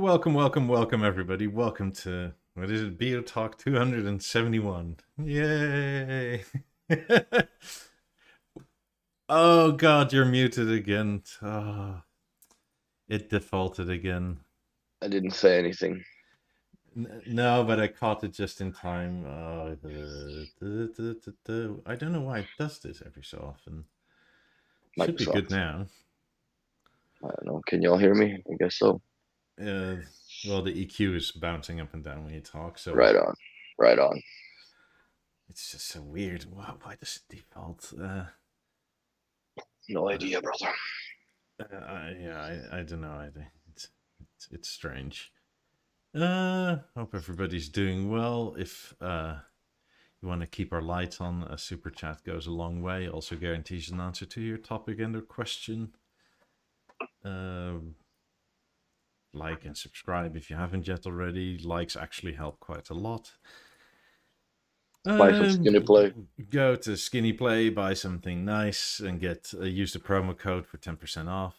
Welcome, everybody. Welcome to, what is it, BeoTalk 271. Yay! Oh, God, you're muted again. Oh, it defaulted again. I didn't say anything. No, but I caught it just in time. I don't know why it does this every so often. Should be good Microsoft. now. I don't know. Can y'all hear me? I guess so. Well, the EQ is bouncing up and down when you talk, so Right on. Right on. it's just so weird. Why does it default? No idea, brother. I don't know. It's strange. Hope everybody's doing well. If you want to keep our lights on, a super chat goes a long way. Also guarantees an answer to your topic and or question. Like and subscribe if you haven't yet already. Likes actually help quite a lot. Buy some Skinny Play. Go to Skinny Play, buy something nice, and use the promo code for 10% off.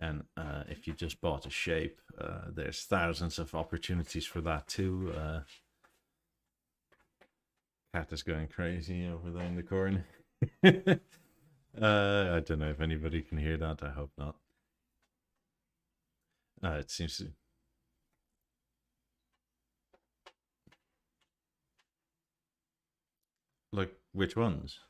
And if you just bought a shape, there's thousands of opportunities for that too. Cat is going crazy over there in the corner. I don't know if anybody can hear that. I hope not. It seems to. Like, which ones?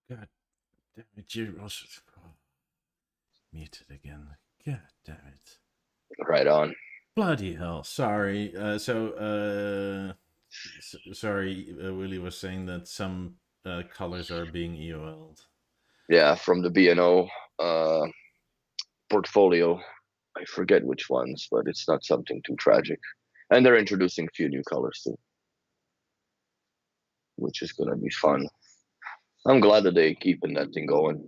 God damn it, you're also muted again. God damn it. Right on. Bloody hell. Sorry. Sorry, Willie was saying that some colors are being EOL'd. Yeah, from the B&O portfolio. I forget which ones, but it's not something too tragic. And they're introducing a few new colors too, which is going to be fun. I'm glad that they're keeping that thing going.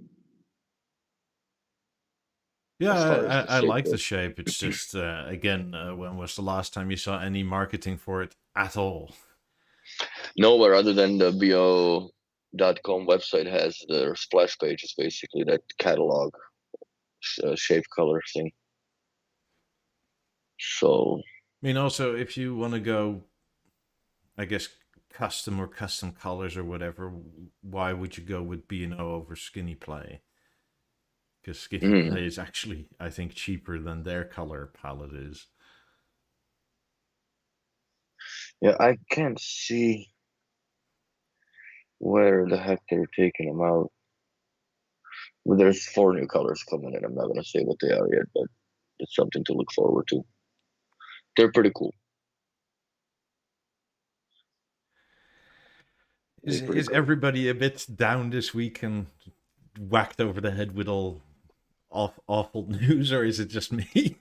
Yeah, I like the shape. It's just, again, when was the last time you saw any marketing for it at all? Nowhere other than the Beo.com website has their splash page. It's basically that catalog shape color thing. So, I mean, also, if you want to go, I guess, custom colors or whatever, why would you go with B&O over Skinny Play? Because Skinny Play is actually, I think, cheaper than their color palette is. Yeah, I can't see where the heck they're taking them out. Well, there's 4 new colors coming in. I'm not going to say what they are yet, but it's something to look forward to. They're pretty cool. Is everybody a bit down this week and whacked over the head with all awful news, or is it just me?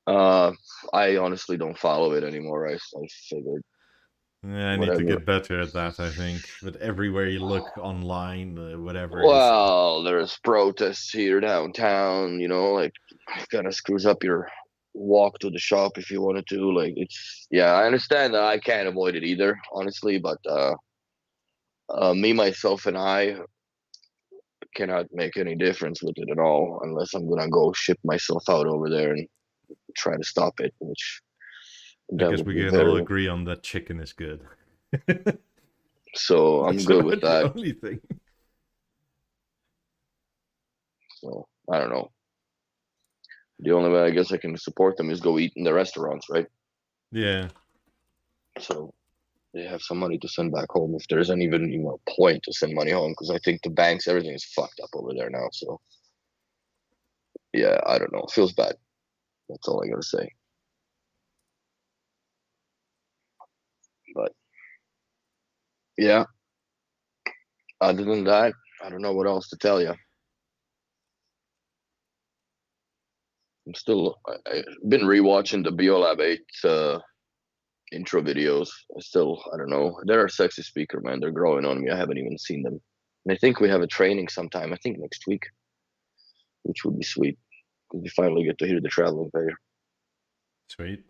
I honestly don't follow it anymore. I figured. Yeah, I need to get better at that, I think. But everywhere you look online, whatever. Well, there's protests here downtown, like kind of screws up your walk to the shop if you wanted to. Like, yeah, I understand that I can't avoid it either, honestly, but me, myself, and I cannot make any difference with it at all unless I'm gonna go ship myself out over there and try to stop it, which I guess we can all agree on that chicken is good. So I'm good with that. The only thing. So I don't know. The only way I guess I can support them is go eat in the restaurants, right? Yeah. So they have some money to send back home if there's an even point to send money home, because I think the banks, everything is fucked up over there now. So yeah, I don't know. It feels bad. That's all I gotta say. But yeah, other than that, I don't know what else to tell you. I've been rewatching the BioLab 8 intro videos. I don't know. They're a sexy speaker, man. They're growing on me. I haven't even seen them. And I think we have a training sometime. I think next week, which would be sweet because we finally get to hear the traveling player. Sweet.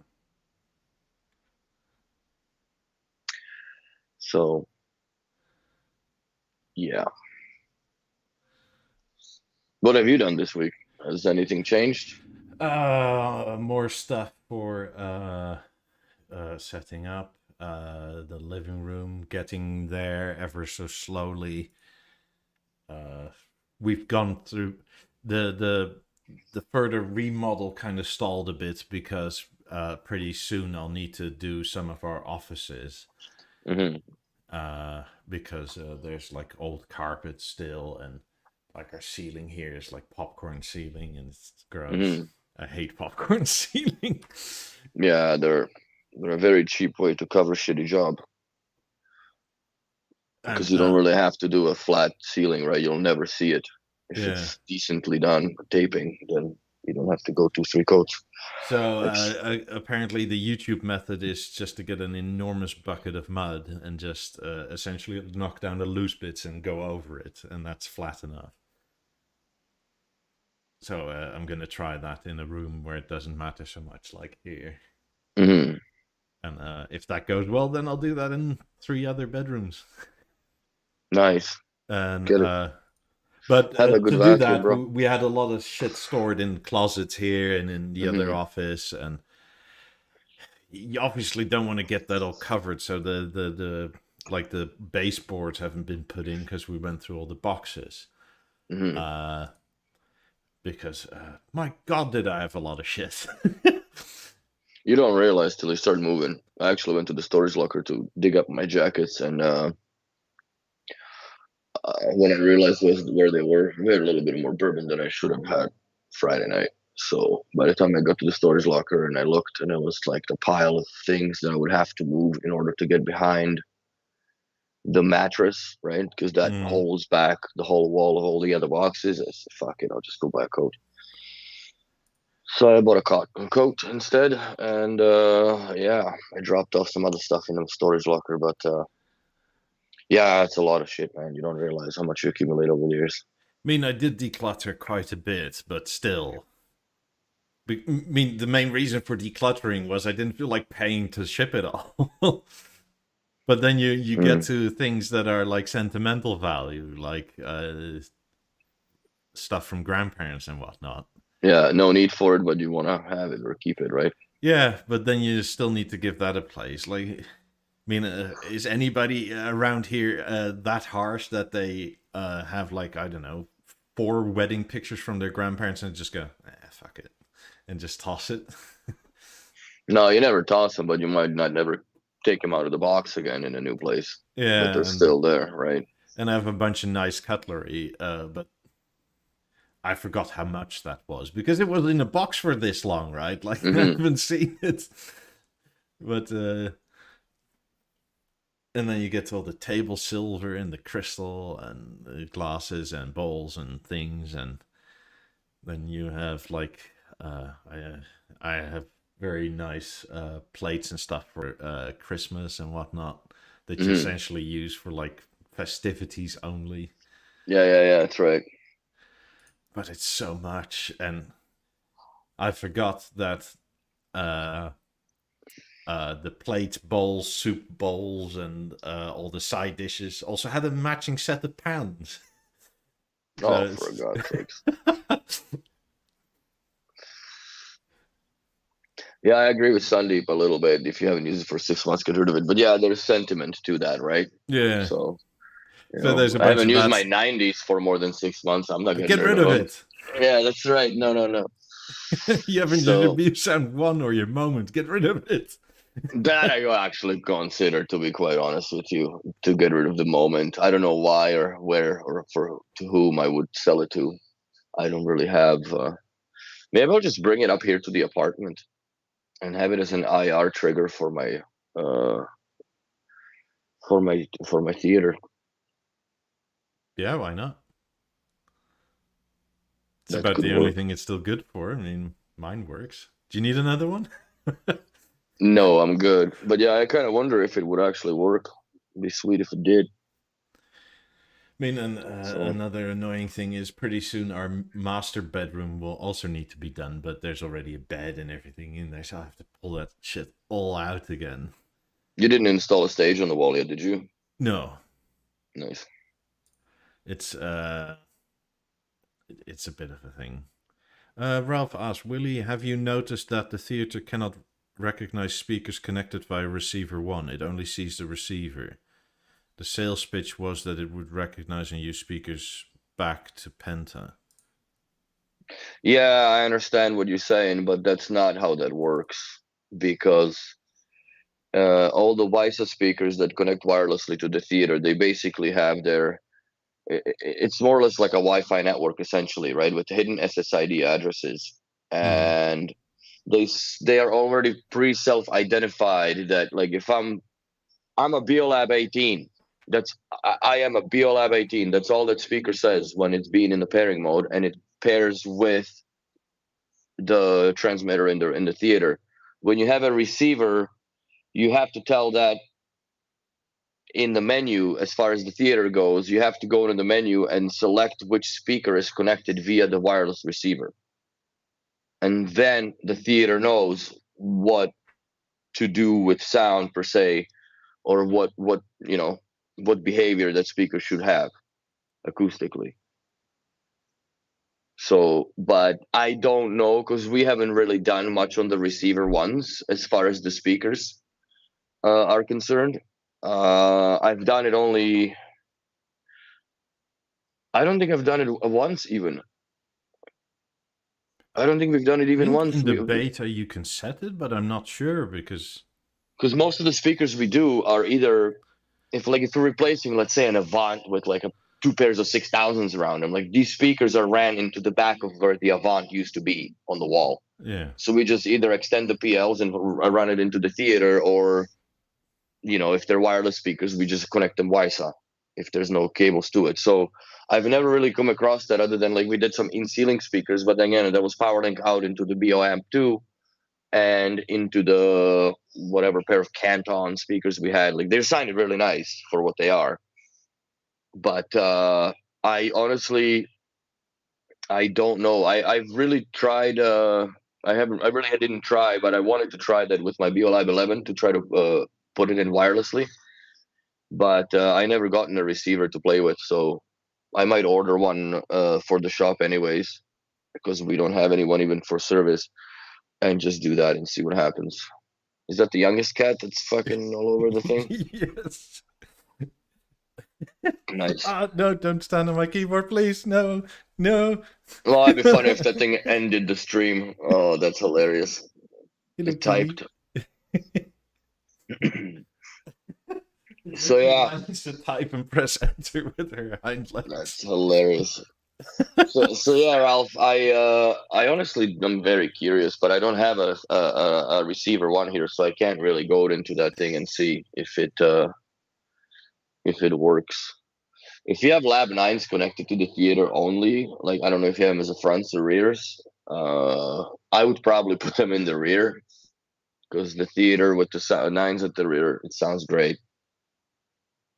So, yeah. What have you done this week? Has anything changed? More stuff for setting up the living room, getting there ever so slowly. We've gone through the further remodel kind of stalled a bit because pretty soon I'll need to do some of our offices. Because there's like old carpet still, and like our ceiling here is like popcorn ceiling, and it's gross. I hate popcorn ceiling. Yeah, they're a very cheap way to cover a shitty job. Because you don't really have to do a flat ceiling, right? You'll never see it. If it's decently done taping, then you don't have to go 2-3 coats. So apparently the YouTube method is just to get an enormous bucket of mud and just essentially knock down the loose bits and go over it, and that's flat enough. So I'm going to try that in a room where it doesn't matter so much, like here. And if that goes well, then I'll do that in 3 other bedrooms. Nice. And but to do that, we had a lot of shit stored in closets here and in the other office, and you obviously don't want to get that all covered. So the baseboards haven't been put in because we went through all the boxes. Because my God, did I have a lot of shit. You don't realize till you start moving. I actually went to the storage locker to dig up my jackets, and when I realized where they were, we had a little bit more bourbon than I should have had Friday night. So by the time I got to the storage locker and I looked, and it was like the pile of things that I would have to move in order to get behind the mattress, right? Because that holds back the whole wall of all the other boxes. I said, fuck it, I'll just go buy a coat. So I bought a cotton coat instead, and I dropped off some other stuff in the storage locker, but yeah, it's a lot of shit, man. You don't realize how much you accumulate over the years. I mean, I did declutter quite a bit, but still. I mean, the main reason for decluttering was I didn't feel like paying to ship it all. But then you get to things that are like sentimental value, like stuff from grandparents and whatnot. Yeah, no need for it, but you want to have it or keep it, right? Yeah, but then you still need to give that a place. Like, I mean, is anybody around here that harsh that they have, like, I don't know, 4 wedding pictures from their grandparents and just go, fuck it, and just toss it? No, you never toss them, but you might not never take them out of the box again in a new place. Yeah, but they're still there, right? And I have a bunch of nice cutlery, but I forgot how much that was because it was in a box for this long, right? Like I haven't seen it. But and then you get to all the table silver and the crystal and the glasses and bowls and things, and then you have like I have very nice plates and stuff for Christmas and whatnot that you essentially use for like festivities only. Yeah, that's right. But it's so much, and I forgot that the plate bowls, soup bowls, and all the side dishes also had a matching set of pans. Oh, for God's sakes. Yeah, I agree with Sandeep a little bit. If you haven't used it for 6 months, get rid of it. But yeah, there's sentiment to that, right? Yeah. So there's a bunch I haven't of used my 90s for more than 6 months. I'm not going to get rid of it. Yeah, that's right. No. You haven't used your Beosound 1 or your Moment. Get rid of it. That I actually consider, to be quite honest with you, to get rid of the Moment. I don't know why or where or to whom I would sell it to. I don't really have. Maybe I'll just bring it up here to the apartment and have it as an IR trigger for my theater. Yeah, why not? It's about the only thing it's still good for. I mean, mine works. Do you need another one? No, I'm good. But yeah, I kind of wonder if it would actually work. It'd be sweet if it did. I mean, and So another annoying thing is pretty soon our master bedroom will also need to be done, but there's already a bed and everything in there, so I'll have to pull that shit all out again. you didn't install a stage on the wall yet, did you? No, Nice. it's it's a bit of a thing. Ralph asked, Willie, have you noticed that the theater cannot recognize speakers connected via receiver 1? It only sees the receiver. The sales pitch was that it would recognize and use speakers back to Penta. Yeah, I understand what you're saying, but that's not how that works because all the WiSA speakers that connect wirelessly to the theater, they basically have their. It's more or less like a Wi-Fi network, essentially, right, with hidden SSID addresses, Mm-hmm. and they are already pre-self-identified that, like, if I'm a Beolab 18. I am a Beolab 18. That's all that speaker says when it's being in the pairing mode, and it pairs with the transmitter in the theater. When you have a receiver, you have to tell that in the menu, as far as the theater goes, you have to go into the menu and select which speaker is connected via the wireless receiver. And then the theater knows what to do with sound per se, or what behavior that speaker should have acoustically. So, but I don't know because we haven't really done much on the receiver ones as far as the speakers are concerned. I've done it only. I don't think I've done it once even. I don't think we've done it I even think once. in the beta you can set it, but I'm not sure because Most of the speakers we do are either if you're replacing, let's say, an Avant with like two pairs of 6000s around them, like these speakers are ran into the back of where the Avant used to be on the wall. yeah. So we just either extend the PLs and run it into the theater, or if they're wireless speakers, we just connect them WiSA if there's no cables to it. So I've never really come across that other than like we did some in-ceiling speakers, but again, that was power link out into the Beoamp 2 and into the whatever pair of Canton speakers we had. Like they sounded really nice for what they are. But I honestly, I don't know. I've really tried. I haven't. I really didn't try, but I wanted to try that with my Beolab 11 to try to put it in wirelessly. But I never gotten a receiver to play with, so I might order one for the shop anyways, because we don't have anyone even for service, and just do that and see what happens. Is that the youngest cat that's fucking all over the thing? Yes. Nice. No, don't stand on my keyboard, please. No, no. Well, it'd be funny if that thing ended the stream. Oh, that's hilarious. Hello, It kitty. typed. So yeah, Managed to type and press enter with her hind legs. that's hilarious. So yeah, Ralph. I honestly am very curious, but I don't have a receiver one here, so I can't really go into that thing and see if it works. If you have Lab 9s connected to the theater only, like I don't know if you have them as a fronts or rears, I would probably put them in the rear because the theater with the 9s at the rear, it sounds great.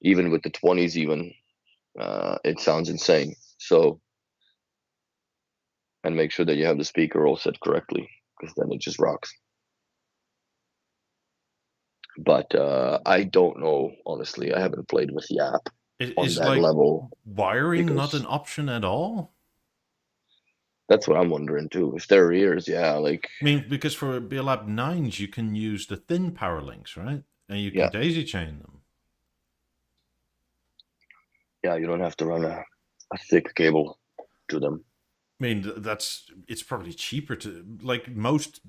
Even with the 20s, even it sounds insane. So, and make sure that you have the speaker all set correctly because then it just rocks. But I don't know, honestly. I haven't played with the app on Is that like level. wiring not an option at all? That's what I'm wondering too. If they're ears, yeah, like. I mean, because for Beolab 9s, you can use the thin power links, right? And you can daisy chain them. Yeah, you don't have to run a thick cable to them. I mean, it's probably cheaper to, like most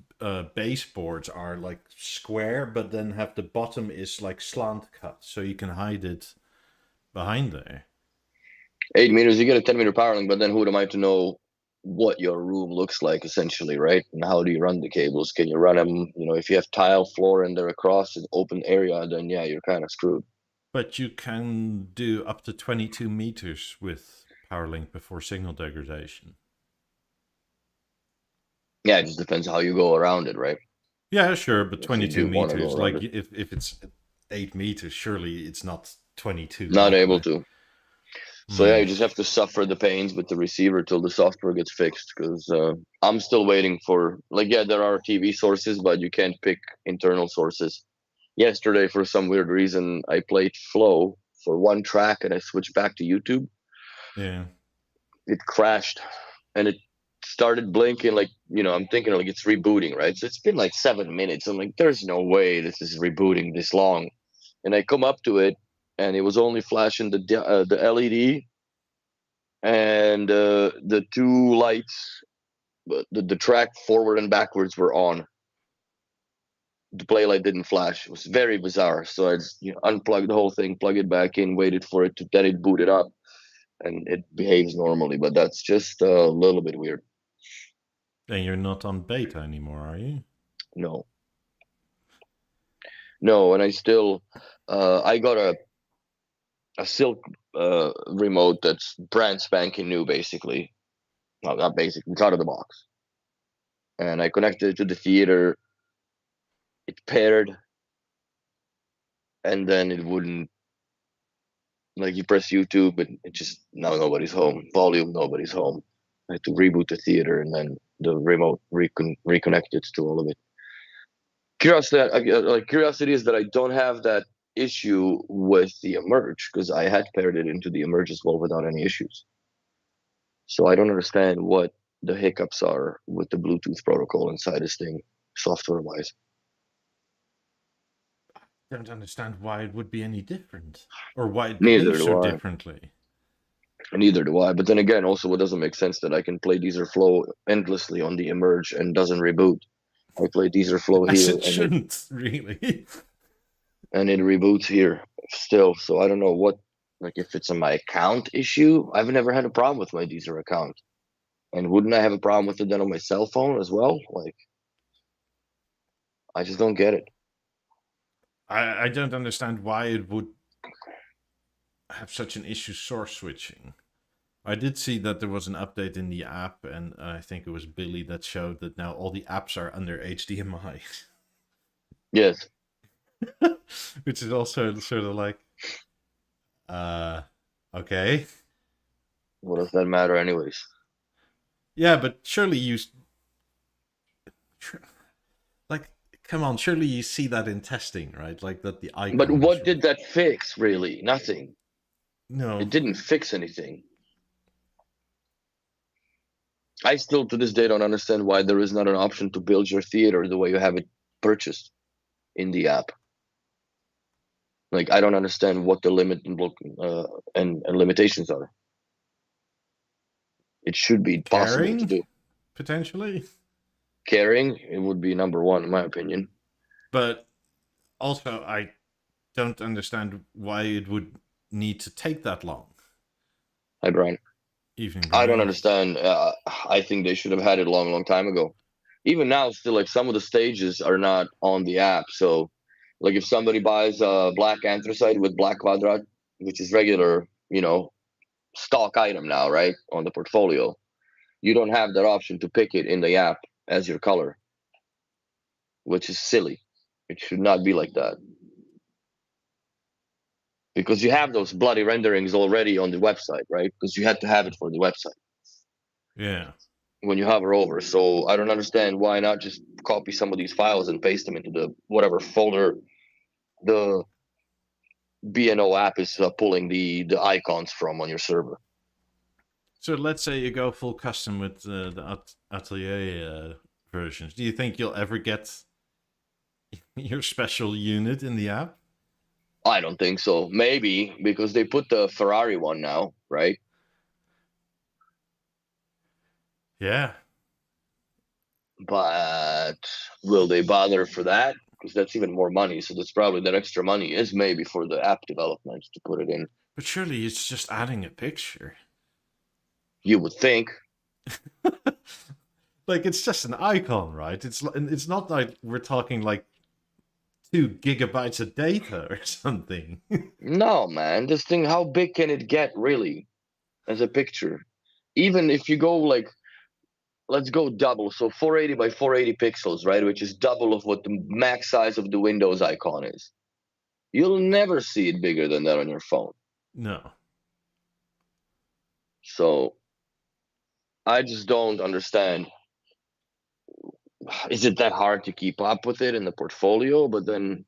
baseboards are like square, but then have the bottom is like slant cut, so you can hide it behind there. 8 meters, you get a 10-meter power link, but then who am I to know what your room looks like, essentially, right? And how do you run the cables? Can you run them? If you have tile floor and they're across an open area, then yeah, you're kind of screwed. But you can do up to 22 meters with power link before signal degradation. Yeah, it just depends how you go around it, right? Yeah, sure, but if you 22 do want to go meters, around like it. if it's 8 meters, surely it's not 22 Not able either. to. So yeah, Hmm. you just have to suffer the pains with the receiver till the software gets fixed. Because I'm still waiting for, like, yeah, there are TV sources, but you can't pick internal sources. Yesterday, for some weird reason, I played Flow for one track and I switched back to YouTube. Yeah. It crashed and it started blinking, like, I'm thinking like it's rebooting, right? So it's been like 7 minutes. I'm like, there's no way this is rebooting this long. And I come up to it and it was only flashing the LED and the two lights, but the track forward and backwards were on. The play light didn't flash. It was very bizarre. So I just unplugged the whole thing, plug it back in, waited for it to then it booted up, and it behaves normally. But that's just a little bit weird. And you're not on beta anymore, are you? No, no, and I still, I got a Silk remote that's brand spanking new, basically. No, not basic. It's out of the box, and I connected it to the theater. It paired, and then it wouldn't. Like you press YouTube, and it just now nobody's home. Volume, nobody's home. I had to reboot the theater, and then the remote reconnected to all of it. Curiosity is that I don't have that issue with the Emerge because I had paired it into the Emerge as well without any issues. So I don't understand what the hiccups are with the Bluetooth protocol inside this thing, software-wise. Don't understand why it would be any different, or why it Neither behaves so do I. differently. Neither do I. But then again, also, it doesn't make sense that I can play Deezer Flow endlessly on the Emerge and doesn't reboot. I play Deezer Flow As here, it shouldn't, really. and it reboots here still. So I don't know what, like, if it's a my account issue. I've never had a problem with my Deezer account, and wouldn't I have a problem with it then on my cell phone as well? Like, I just don't get it. I don't understand why it would have such an issue source switching. I did see that there was an update in the app, and I think it was Billy that showed that now all the apps are under HDMI. Yes. Which is also sort of like, okay. What does that matter, anyways? Yeah, but surely like, come on, surely you see that in testing, right? Like that the icon. But what did that fix, really? Nothing. No. It didn't fix anything. I still, to this day, don't understand why there is not an option to build your theater the way you have it purchased in the app. Like, I don't understand what the limit and limitations are. It should be possible to do. Potentially. Carrying, it would be number one, in my opinion. But also, I don't understand why it would need to take that long. Hi, Brian. Evening, I don't Brian. understand. I think they should have had it a long time ago. Even now, still, like, some of the stages are not on the app. So, like, if somebody buys a black anthracite with black quadrat, which is regular, stock item now, right, on the portfolio, you don't have that option to pick it in the app as your color, which is silly. It should not be like that. Because you have those bloody renderings already on the website, right? Because you had to have it for the website. Yeah. When you hover over. So I don't understand why not just copy some of these files and paste them into the whatever folder the BNO app is pulling the icons from on your server. So let's say you go full custom with the Atelier versions. Do you think you'll ever get your special unit in the app? I don't think so. Maybe because they put the Ferrari one now, right? Yeah. But will they bother for that? Because that's even more money. So that's probably that extra money is maybe for the app development to put it in. But surely it's just adding a picture. You would think. Like, it's just an icon, right? It's not like we're talking like 2 gigabytes of data or something. No, man. This thing, how big can it get really as a picture? Even if you go like let's go double. So 480 by 480 pixels, right? Which is double of what the max size of the Windows icon is. You'll never see it bigger than that on your phone. No. So I just don't understand. Is it that hard to keep up with it in the portfolio? But then,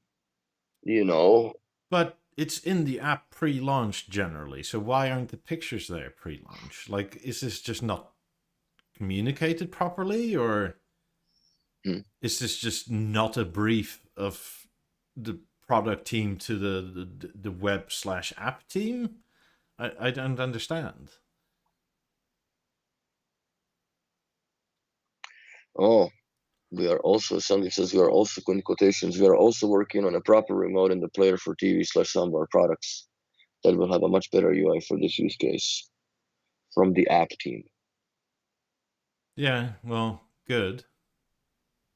But it's in the app pre-launch generally, so why aren't the pictures there pre-launch? Like, is this just not communicated properly, or is this just not a brief of the product team to the web/app team? I don't understand. Oh, we are also, somebody says, we are also, in quotations, we are also working on a proper remote in the player for TV/soundbar products that will have a much better UI for this use case from the app team. Yeah, well, good.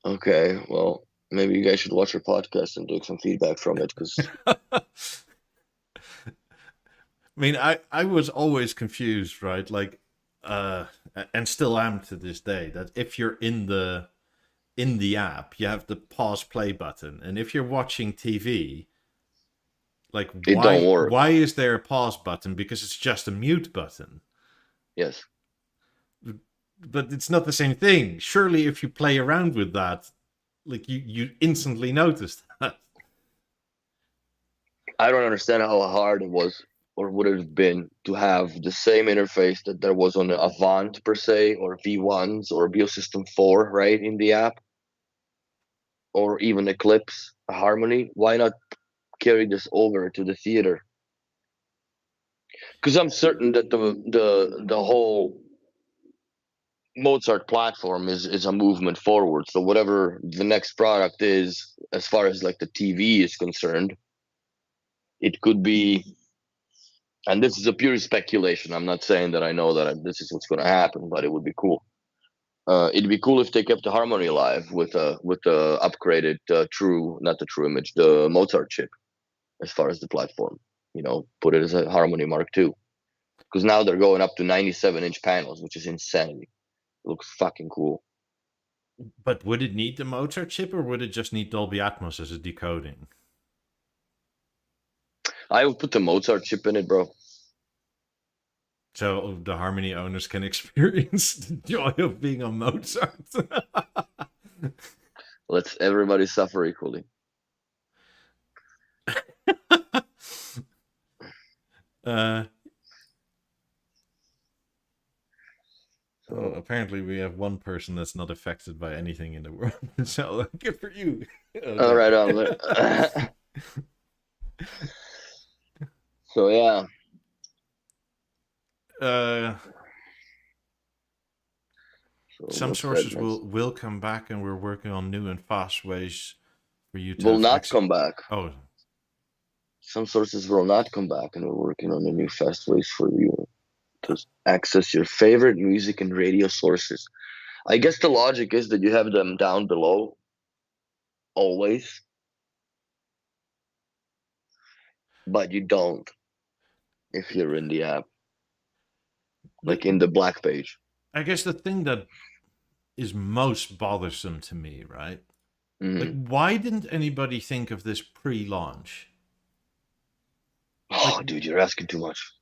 Okay, well, maybe you guys should watch our podcast and take some feedback from it, because I mean, I was always confused, right? Like, and still am to this day, that if you're in the app, you have the pause play button, and if you're watching TV, like, it don't work. why is there a pause button? Because it's just a mute button. Yes. But it's not the same thing. Surely if you play around with that, like, you instantly notice that. I don't understand how hard it was or would have been to have the same interface that there was on the Avant per se, or V1s or Biosystem 4, right, in the app, or even Eclipse, Harmony. Why not carry this over to the theater? Because I'm certain that the whole Mozart platform is a movement forward. So whatever the next product is, as far as like the TV is concerned, it could be, and this is a pure speculation. I'm not saying that I know that this is what's going to happen, but it would be cool. It'd be cool if they kept the Harmony alive with the upgraded not the True Image, the Mozart chip, as far as the platform. Put it as a Harmony Mark II, because now they're going up to 97-inch panels, which is insanity. It looks fucking cool. But would it need the Mozart chip, or would it just need Dolby Atmos as a decoding? I would put the Mozart chip in it, bro. So the Harmony owners can experience the joy of being on Mozart. Let's everybody suffer equally. So apparently we have one person that's not affected by anything in the world. So good for you. All right, on. So yeah. Some sources will come back, and we're working on new and fast ways for you to will not come back. Oh. Some sources will not come back, and we're working on the new fast ways for you to access your favorite music and radio sources. I guess the logic is that you have them down below always, but you don't if you're in the app, like in the black page. I guess the thing that is most bothersome to me, right? Mm-hmm. Like, why didn't anybody think of this pre-launch? Oh, dude, you're asking too much.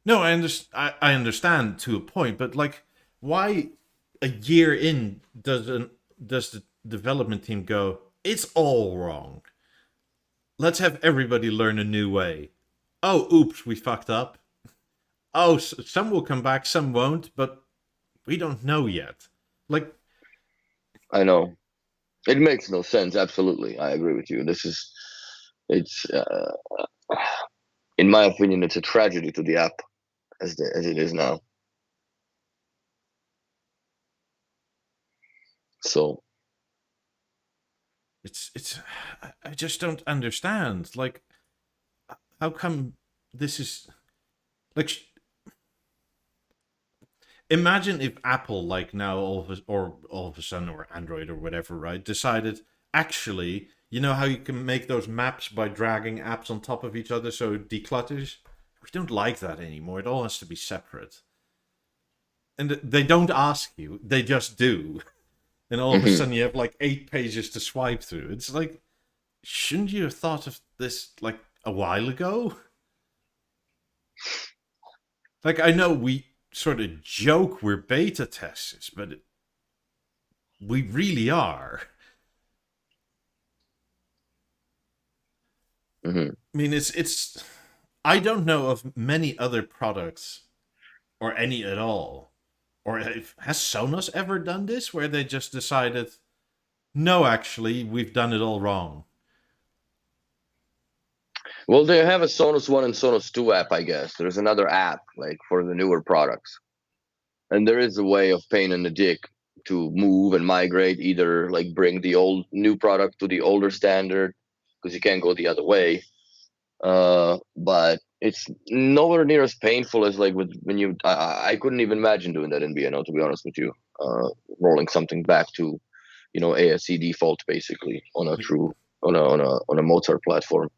No, I understand to a point, but like, why a year in does the development team go, it's all wrong? Let's have everybody learn a new way. Oh, oops, we fucked up. Oh, some will come back, some won't, but we don't know yet. Like, I know. It makes no sense. Absolutely. I agree with you. It's in my opinion, it's a tragedy to the app as it is now. So I just don't understand. Like, how come this is like? Imagine if Apple, like now, all of a sudden, or Android or whatever, right, decided, actually, you know how you can make those maps by dragging apps on top of each other so it declutters? We don't like that anymore. It all has to be separate. and they don't ask you; they just do. And all of a sudden, you have like 8 pages to swipe through. It's like, shouldn't you have thought of this like a while ago? Like, I know we sort of joke we're beta testers, but we really are. Mm-hmm. I mean, it's. I don't know of many other products, or any at all, or has Sonos ever done this, where they just decided, no, actually, we've done it all wrong. Well, they have a Sonos 1 and Sonos 2 app, I guess. There's another app like for the newer products. And there is a way of pain in the dick to move and migrate, either like bring the old new product to the older standard, because you can't go the other way. But it's nowhere near as painful as like with when you. I couldn't even imagine doing that in BNO, to be honest with you. Rolling something back to, ASC default basically on a true on a Mozart platform.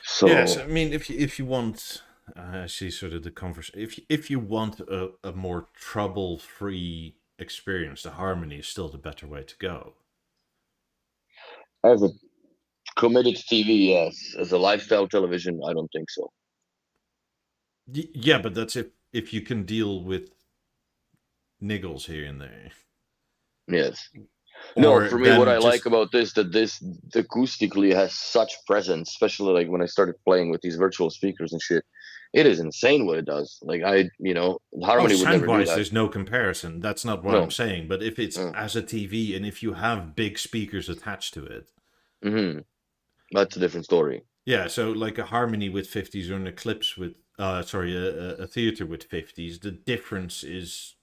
So Yes, I mean, if you want, I see sort of the conversation. If you want a more trouble-free experience, the Harmony is still the better way to go. as a committed TV, yes. As a lifestyle television, I don't think so. Yeah, but that's if you can deal with niggles here and there. Yes. Or No, for me, then what I just like about this that this acoustically has such presence, especially like when I started playing with these virtual speakers and shit. It is insane what it does. Like Harmony would never do sound-wise, that. there's no comparison. That's not what I'm No. saying. But if it's Mm. as a TV and if you have big speakers attached to it, Mm-hmm. That's a different story. yeah. So like a Harmony with 50s or an Eclipse with, a theater with 50s, the difference is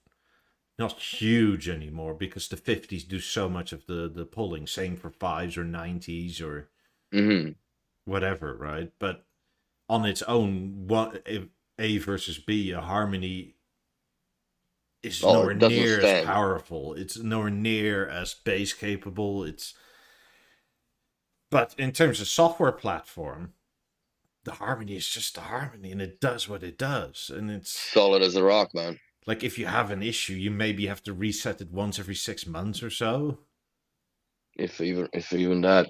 not huge anymore because the 50s do so much of the pulling. Same for 5s or 90s or Mm-hmm. whatever, right? But on its own, what A versus B, a Harmony is Oh, nowhere it doesn't near as stand. powerful. It's nowhere near as bass capable. But in terms of software platform, the Harmony is just the Harmony, and it does what it does. And it's Solid as a rock, man. like if you have an issue, you maybe have to reset it once every 6 months or so. If even that.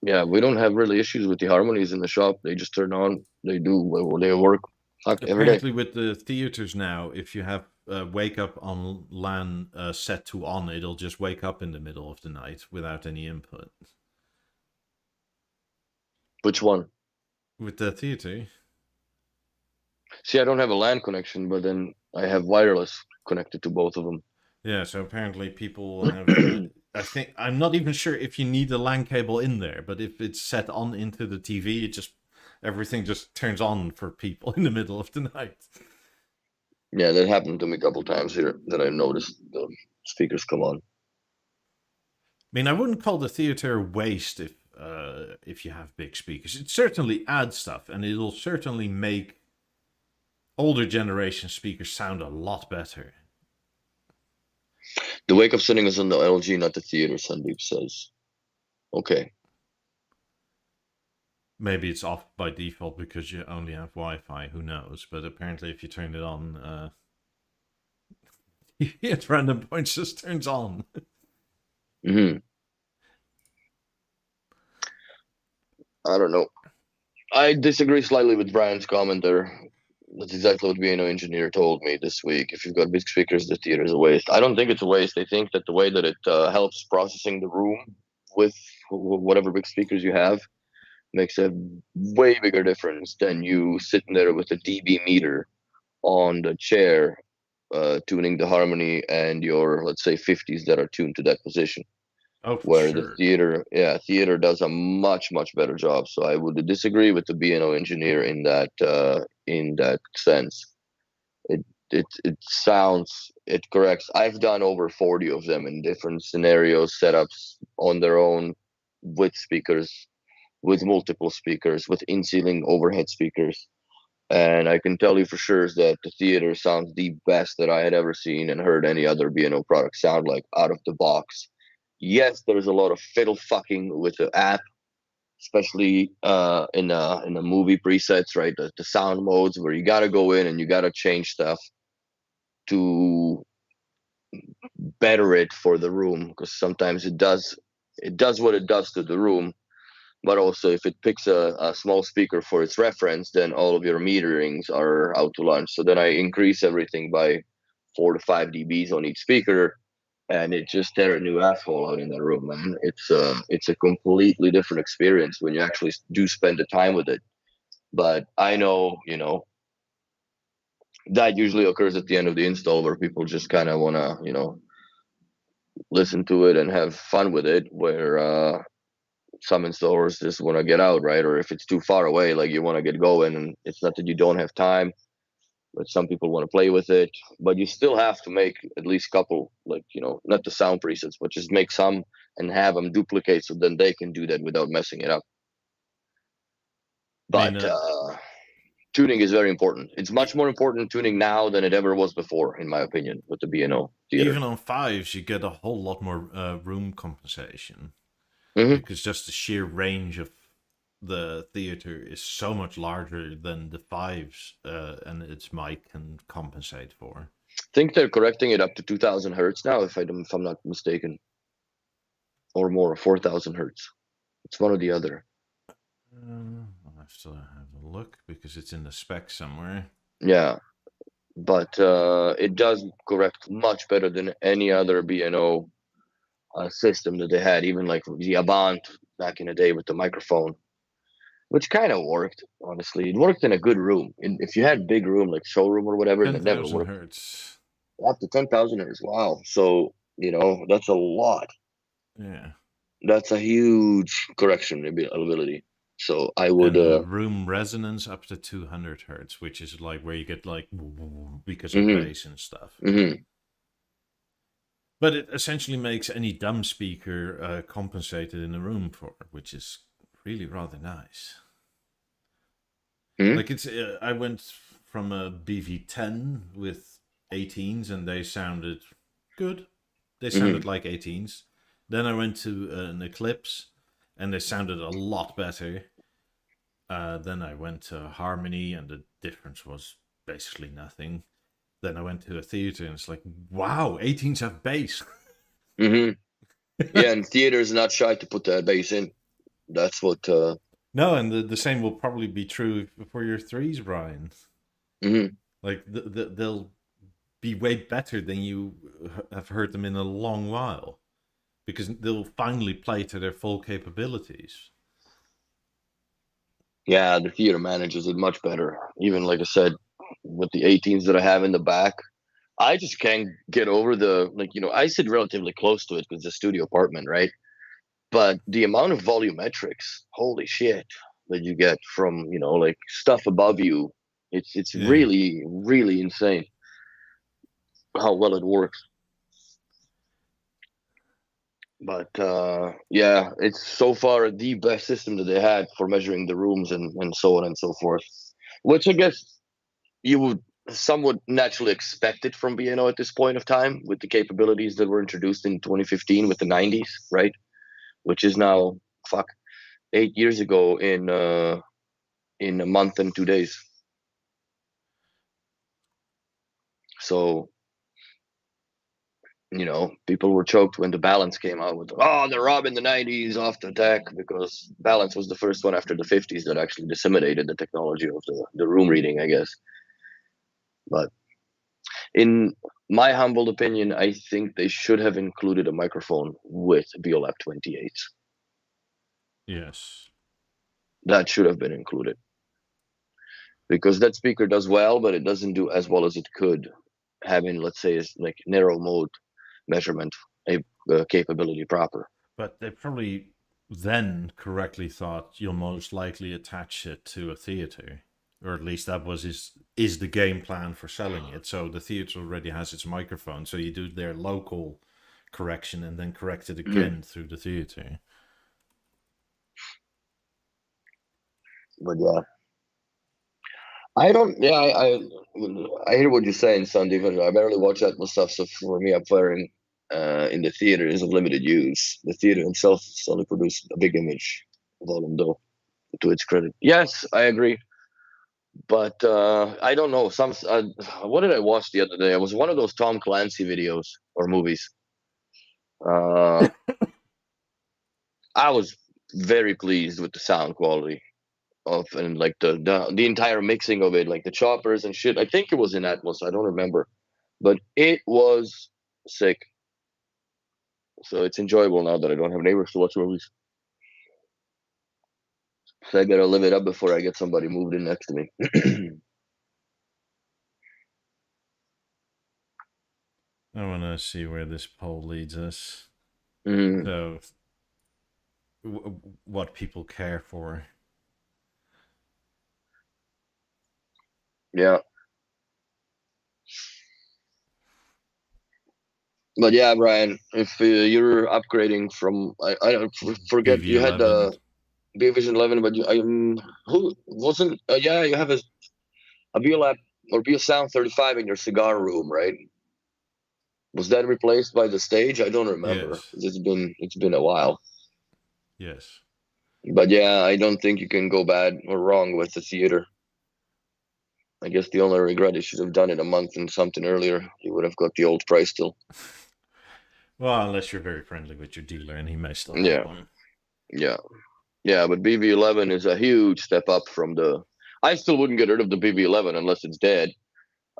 Yeah, we don't have really issues with the harmonies in the shop. They just turn on. They do. They work every day. Apparently, with the theaters now, if you have wake up on LAN set to on, it'll just wake up in the middle of the night without any input. Which one? With the theater, See, I don't have a LAN connection, but then I have wireless connected to both of them. yeah. So apparently, people have. I think I'm not even sure if you need a LAN cable in there, but if it's set on into the TV, everything just turns on for people in the middle of the night. Yeah, that happened to me a couple times here that I noticed the speakers come on. I mean, I wouldn't call the theater a waste if you have big speakers. It certainly adds stuff, and it'll certainly make older generation speakers sound a lot better. The wake up setting is on the LG, not the theater, Sandeep says. Okay. Maybe it's off by default because you only have Wi-Fi. Who knows? But apparently, if you turn it on, at random points, just turns on. Mm-hmm. I don't know. I disagree slightly with Brian's comment there. That's exactly what BNO engineer told me this week. If you've got big speakers, the theater is a waste. I don't think it's a waste. I think that the way that it helps processing the room with whatever big speakers you have makes a way bigger difference than you sitting there with a dB meter on the chair, tuning the harmony and your, let's say, 50s that are tuned to that position. Oh, for Where sure. the theater does a much better job. So I would disagree with the BNO engineer in that sense. It sounds, it corrects. I've done over 40 of them in different scenarios, setups on their own, with speakers, with multiple speakers, with in-ceiling overhead speakers. And I can tell you for sure that the theater sounds the best that I had ever seen and heard any other BNO product sound like out of the box. Yes, there's a lot of fiddle fucking with the app, especially in the movie presets, right? The sound modes where you gotta go in and you gotta change stuff. to better it for the room, because sometimes it does what it does to the room, but also if it picks a small speaker for its reference, then all of your meterings are out to lunch. So then I increase everything by 4 to 5 dBs on each speaker, and it just tear a new asshole out in that room, man. It's a completely different experience when you actually do spend the time with it. But I know, that usually occurs at the end of the install, where people just kind of want to, listen to it and have fun with it, where some installers just want to get out, right? Or if it's too far away, like you want to get going, and it's not that you don't have time, but some people want to play with it. But you still have to make at least a couple, like, not the sound presets, but just make some and have them duplicate, so then they can do that without messing it up. I mean, But tuning is very important. It's much more important tuning now than it ever was before, in my opinion, with the B&O theater. even on fives, you get a whole lot more room compensation, Mhm. because just the sheer range of the theater is so much larger than the fives, and its mic can compensate for. I think they're correcting it up to 2,000 hertz now, if I'm not mistaken, or more, 4,000 hertz. It's one or the other. I'll have to have a look because it's in the spec somewhere. Yeah, but it does correct much better than any other B&O system that they had, even like the Avant back in the day with the microphone, which kind of worked. Honestly, it worked in a good room. If you had big room, like showroom or whatever, it never 10,000 worked. hertz. Up to 10,000 hertz. Wow. So that's a lot. Yeah. That's a huge correction ability. So I would. And room resonance up to 200 hertz, which is like where you get like because of bass and stuff. Mm-hmm. But it essentially makes any dumb speaker compensated in the room for, which is really rather nice. Mm-hmm. Like I went from a BV10 with 18s, and they sounded good. They sounded like 18s. Then I went to an Eclipse, and they sounded a lot better. Then I went to Harmony, and the difference was basically nothing. Then I went to a theater, and it's like, wow, 18s have bass. Yeah, and theaters are not shy to put that bass in. That's what. No, and the same will probably be true for your threes, Brian. Like they'll be way better than you have heard them in a long while, because they'll finally play to their full capabilities. Yeah, the theater manages it much better. Even like I said, with the 18s that I have in the back, I just can't get over I sit relatively close to it because it's a studio apartment, right? But the amount of volumetrics, holy shit, that you get from, like stuff above you, it's really, really insane how well it works. But yeah, it's so far the best system that they had for measuring the rooms and so on and so forth, which I guess you would somewhat naturally expect it from B&O at this point of time, with the capabilities that were introduced in 2015 with the 90s, right? Which is now 8 years ago in a month and 2 days. So people were choked when the balance came out with, they're robbing the 90s off the tech, because balance was the first one after the 50s that actually disseminated the technology of the room reading, I guess. But in my humble opinion, I think they should have included a microphone with Beolab 28. Yes. That should have been included, because that speaker does well, but it doesn't do as well as it could, having, let's say, like narrow mode measurement capability proper. But they probably then correctly thought you'll most likely attach it to a theater, or at least that was is the game plan for selling it. So the theater already has its microphone, so you do their local correction and then correct it again through the theater. But yeah, I don't. Yeah, I hear what you're saying, Sandy. I barely watch that stuff, so for me, appearing in the theater is of limited use. The theater itself only produced a big image volume, though, to its credit. Yes, I agree. But I don't know. What did I watch the other day? It was one of those Tom Clancy videos or movies. Uh, I was very pleased with the sound quality of, and like the entire mixing of it, like the choppers and shit. I think it was in Atmos. I don't remember, but it was sick. So it's enjoyable now that I don't have neighbors to watch movies. So I gotta live it up before I get somebody moved in next to me. I want to see where this poll leads us. Mm, So, what people care for. yeah. But yeah, Brian, if you're upgrading from, I don't forget you had BV11. the Vision 11, but who wasn't? Yeah, you have a Beolab or Beosound 35 in your cigar room, right? Was that replaced by the stage? I don't remember. Yes. It's been a while. Yes. But yeah, I don't think you can go bad or wrong with the theater. I guess the only regret is should have done it a month and something earlier. You would have got the old price still. Well, unless you're very friendly with your dealer and he may still have Yeah, one. yeah, yeah. But BV11 is a huge step up from the. I still wouldn't get rid of the BV11 unless it's dead.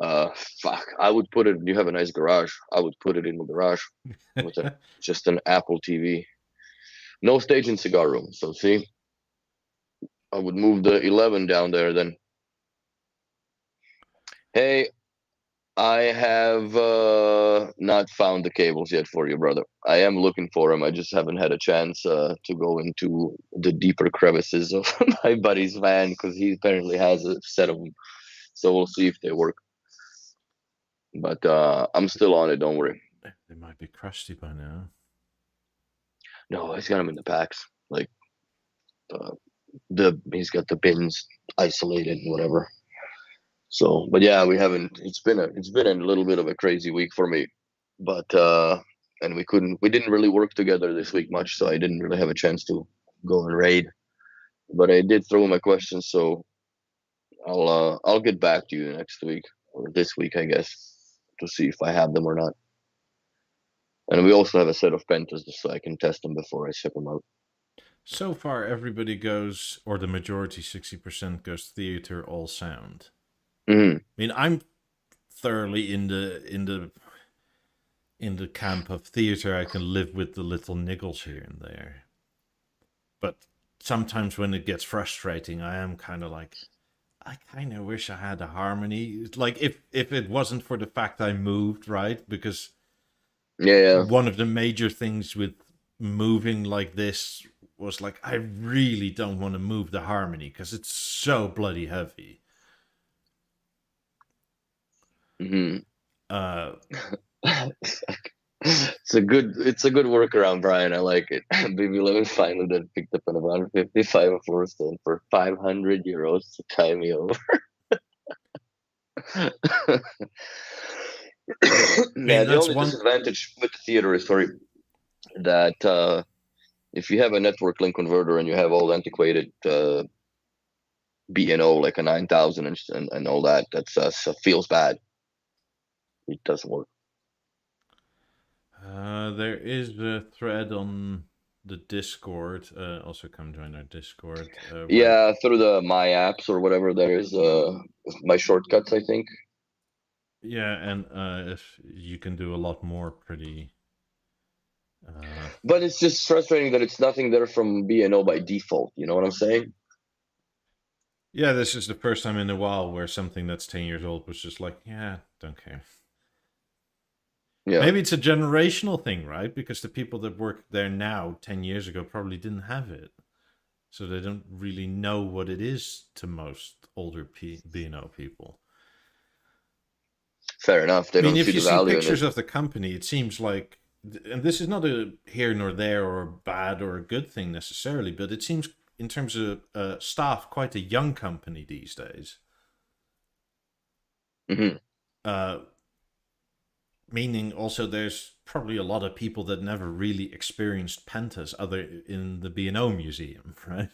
Uh, fuck. I would put it. You have a nice garage. I would put it in the garage with just an Apple TV. No stage in cigar room. So see, I would move the 11 down there then. Hey, I have not found the cables yet for you, brother. I am looking for them. I just haven't had a chance to go into the deeper crevices of my buddy's van because he apparently has a set of them. So we'll see if they work. But I'm still on it. Don't worry. They might be crusty by now. No, he's got them in the packs. Like uh, he's got the bins isolated, whatever. So, but yeah, we haven't. It's been a little bit of a crazy week for me, but and we didn't really work together this week much, so I didn't really have a chance to go and raid. But I did throw my questions, so I'll get back to you next week or this week, I guess, to see if I have them or not. And we also have a set of pentas so I can test them before I ship them out. So far, everybody goes, or the majority, 60% goes theater, all sound. Mm-hmm. I mean, I'm thoroughly in the camp of theater. I can live with the little niggles here and there, but sometimes when it gets frustrating, I am kind of like, I kind of wish I had a harmony. Like if it wasn't for the fact I moved, right? Because Yeah, one of the major things with moving like this was like, I really don't want to move the harmony because it's so bloody heavy. yeah. Mm-hmm. Uh, It's a good workaround, Brian. I like it. BB11 finally then picked up an 155 of Horst for 500 euros to tie me over. I Yeah, mean, the that's only one. disadvantage with the theater is sorry that if you have a network link converter and you have all antiquated B&O like a 9000 and all that, that's so feels bad. It doesn't work. There is a thread on the Discord. Also, come join our Discord. Where Yeah, through the my apps or whatever there is my shortcuts, I think. yeah, and if you can do a lot more pretty. But it's just frustrating that it's nothing there from B&O by default. You know what I'm saying? Yeah, this is the first time in a while where something that's 10 years old was just like, yeah, don't care. Yeah. Maybe it's a generational thing, right? Because the people that work there now 10 years ago probably didn't have it. So they don't really know what it is to most older B&O people. Fair enough. I They mean, don't if see you the see value in it. pictures of the company, it seems like, and this is not a here nor there or bad or a good thing necessarily, but it seems in terms of staff quite a young company these days. Mm-hmm. Uh, Meaning also there's probably a lot of people that never really experienced pentas other in the B&O museum, right?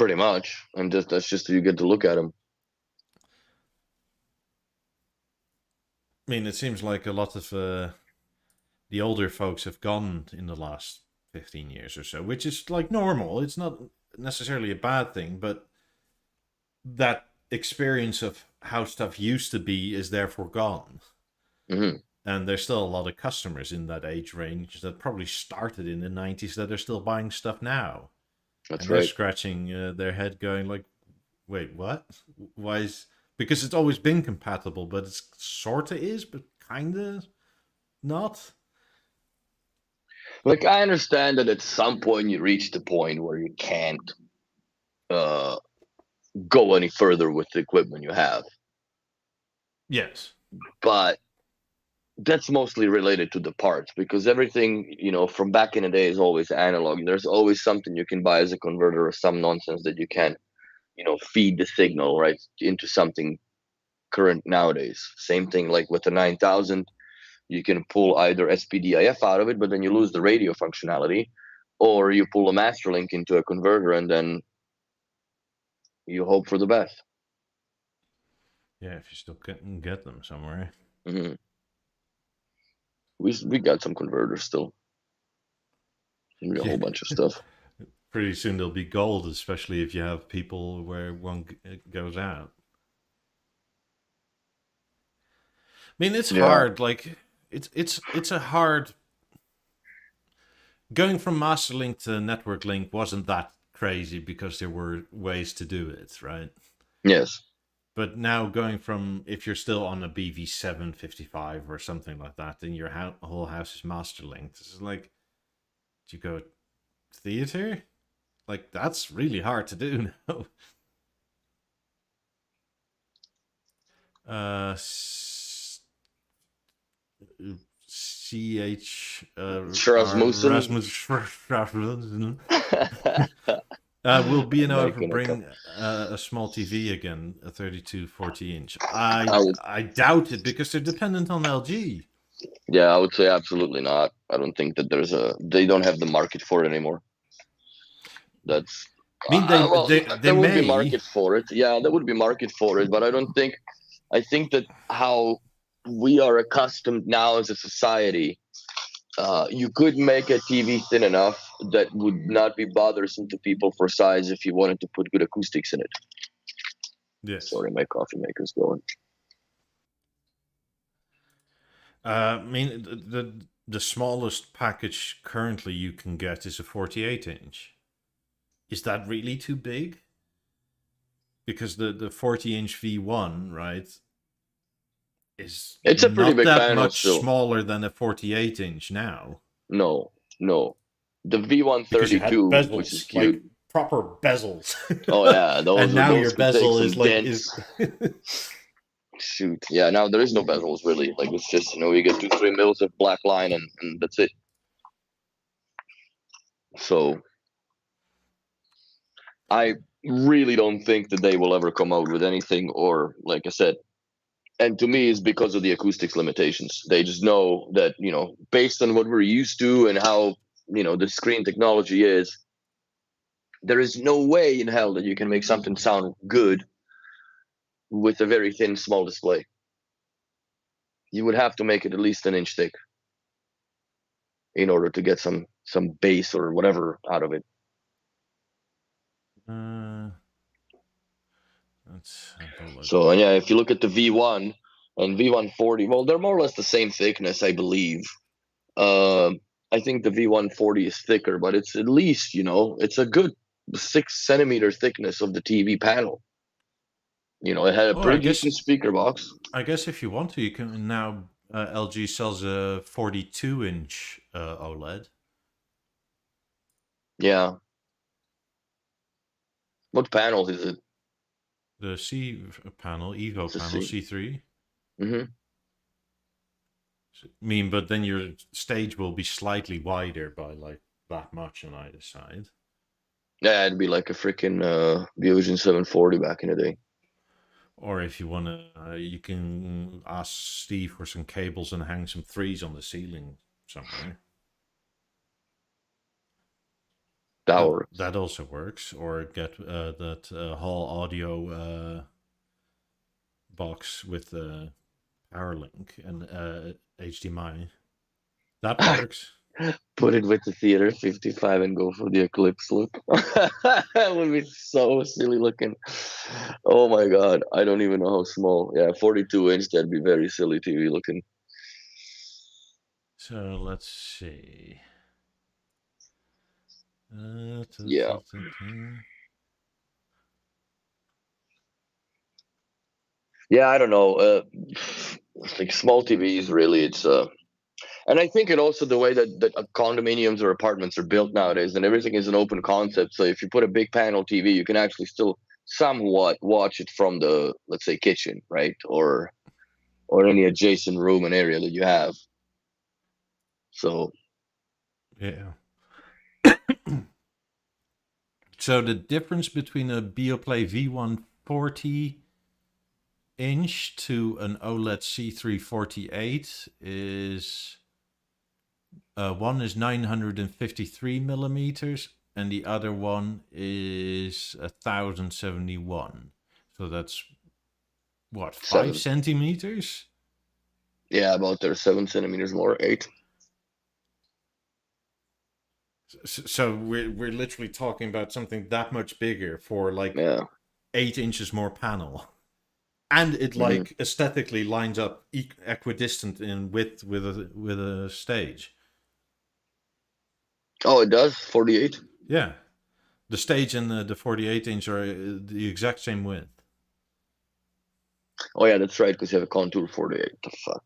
pretty much, and that's just you get to look at them. I mean, it seems like a lot of the older folks have gone in the last 15 years or so, which is like normal. It's not necessarily a bad thing, but that experience of how stuff used to be is therefore gone. Mm-hmm. And there's still a lot of customers in that age range that probably started in the 90s that are still buying stuff now. That's and they're right. scratching their head going like, wait, what? Why is... Because it's always been compatible, but it's sort of is, but kind of not. Like, I understand that at some point you reach the point where you can't go any further with the equipment you have. Yes. But that's mostly related to the parts, because everything, from back in the day is always analog. There's always something you can buy as a converter or some nonsense that you can, feed the signal right into something current nowadays. Same thing like with the 9000, you can pull either SPDIF out of it, but then you lose the radio functionality, or you pull a master link into a converter and then you hope for the best. Yeah, if you still can get them somewhere. Mm-hmm. We got some converters still. We got a whole bunch of stuff. Pretty soon they'll be gold, especially if you have people where one goes out. I mean, it's hard. Like, it's a hard... Going from master link to network link wasn't that crazy because there were ways to do it, right? Yes. But now going from, if you're still on a BV755 or something like that, then your whole house is master linked. It's like, do you go theater? Like, that's really hard to do now. CH Rasmussen will be bring a small TV again, a 3240 inch. I doubt it because they're dependent on LG. Yeah, I would say absolutely not. I don't think that they don't have the market for it anymore. That's... I mean, they would be market for it. Yeah, there would be market for it, but I think that how we are accustomed now as a society, you could make a TV thin enough that would not be bothersome to people for size if you wanted to put good acoustics in it. Yes. Sorry, my coffee maker's going. I mean, the smallest package currently you can get is a 48 inch. Is that really too big? Because the 40-inch V1, right, it's a pretty big that panel much still. Smaller than a 48-inch now. No. The V132, which is cute. Like proper bezels. Oh yeah, those. And now those your bezel is like Shoot, yeah. Now there is no bezels really. Like, it's just, you get 2-3 mils of black line and that's it. So I really don't think that they will ever come out with anything, or like I said, and to me, it's because of the acoustics limitations. They just know that, based on what we're used to and how, the screen technology is, there is no way in hell that you can make something sound good with a very thin, small display. You would have to make it at least an inch thick in order to get some bass or whatever out of it. So yeah, if you look at the V1 and V140, well, they're more or less the same thickness, I believe. I think the V140 is thicker, but it's at least, it's a good 6 centimeter thickness of the TV panel. It had a pretty decent speaker box. I guess if you want to, you can now. LG sells a 42-inch OLED. Yeah. What panel is it? The C panel, Evo panel, C3. Mm-hmm. I mean, but then your stage will be slightly wider by like that much on either side. Yeah, it'd be like a freaking Beosound 740 back in the day. Or if you want to, you can ask Steve for some cables and hang some 3s on the ceiling somewhere. That works. That also works. Or get that Hall Audio box with power link and HDMI. That works. Put it with the theater 55 and go for the Eclipse look. That would be so silly looking. Oh my god, I don't even know how small. Yeah, 42-inch, that'd be very silly TV looking. So let's see. Yeah. Yeah, I don't know. Like small TVs, really, it's and I think it also the way that condominiums or apartments are built nowadays, and everything is an open concept. So if you put a big panel TV, you can actually still somewhat watch it from the, let's say, kitchen, right, or any adjacent room and area that you have. So Yeah. So the difference between a Beoplay V140 inch to an OLED C348 is one is 953 millimeters and the other one is 1071. So that's what, 5 centimeters? Yeah, about there, 7 centimeters more, 8. So we're literally talking about something that much bigger for like 8 inches more panel. And it like aesthetically lines up equidistant in width with a stage. Oh, it does? 48? Yeah. The stage and the 48 inch are the exact same width. Oh yeah, that's right, because you have a contour 48. The fuck.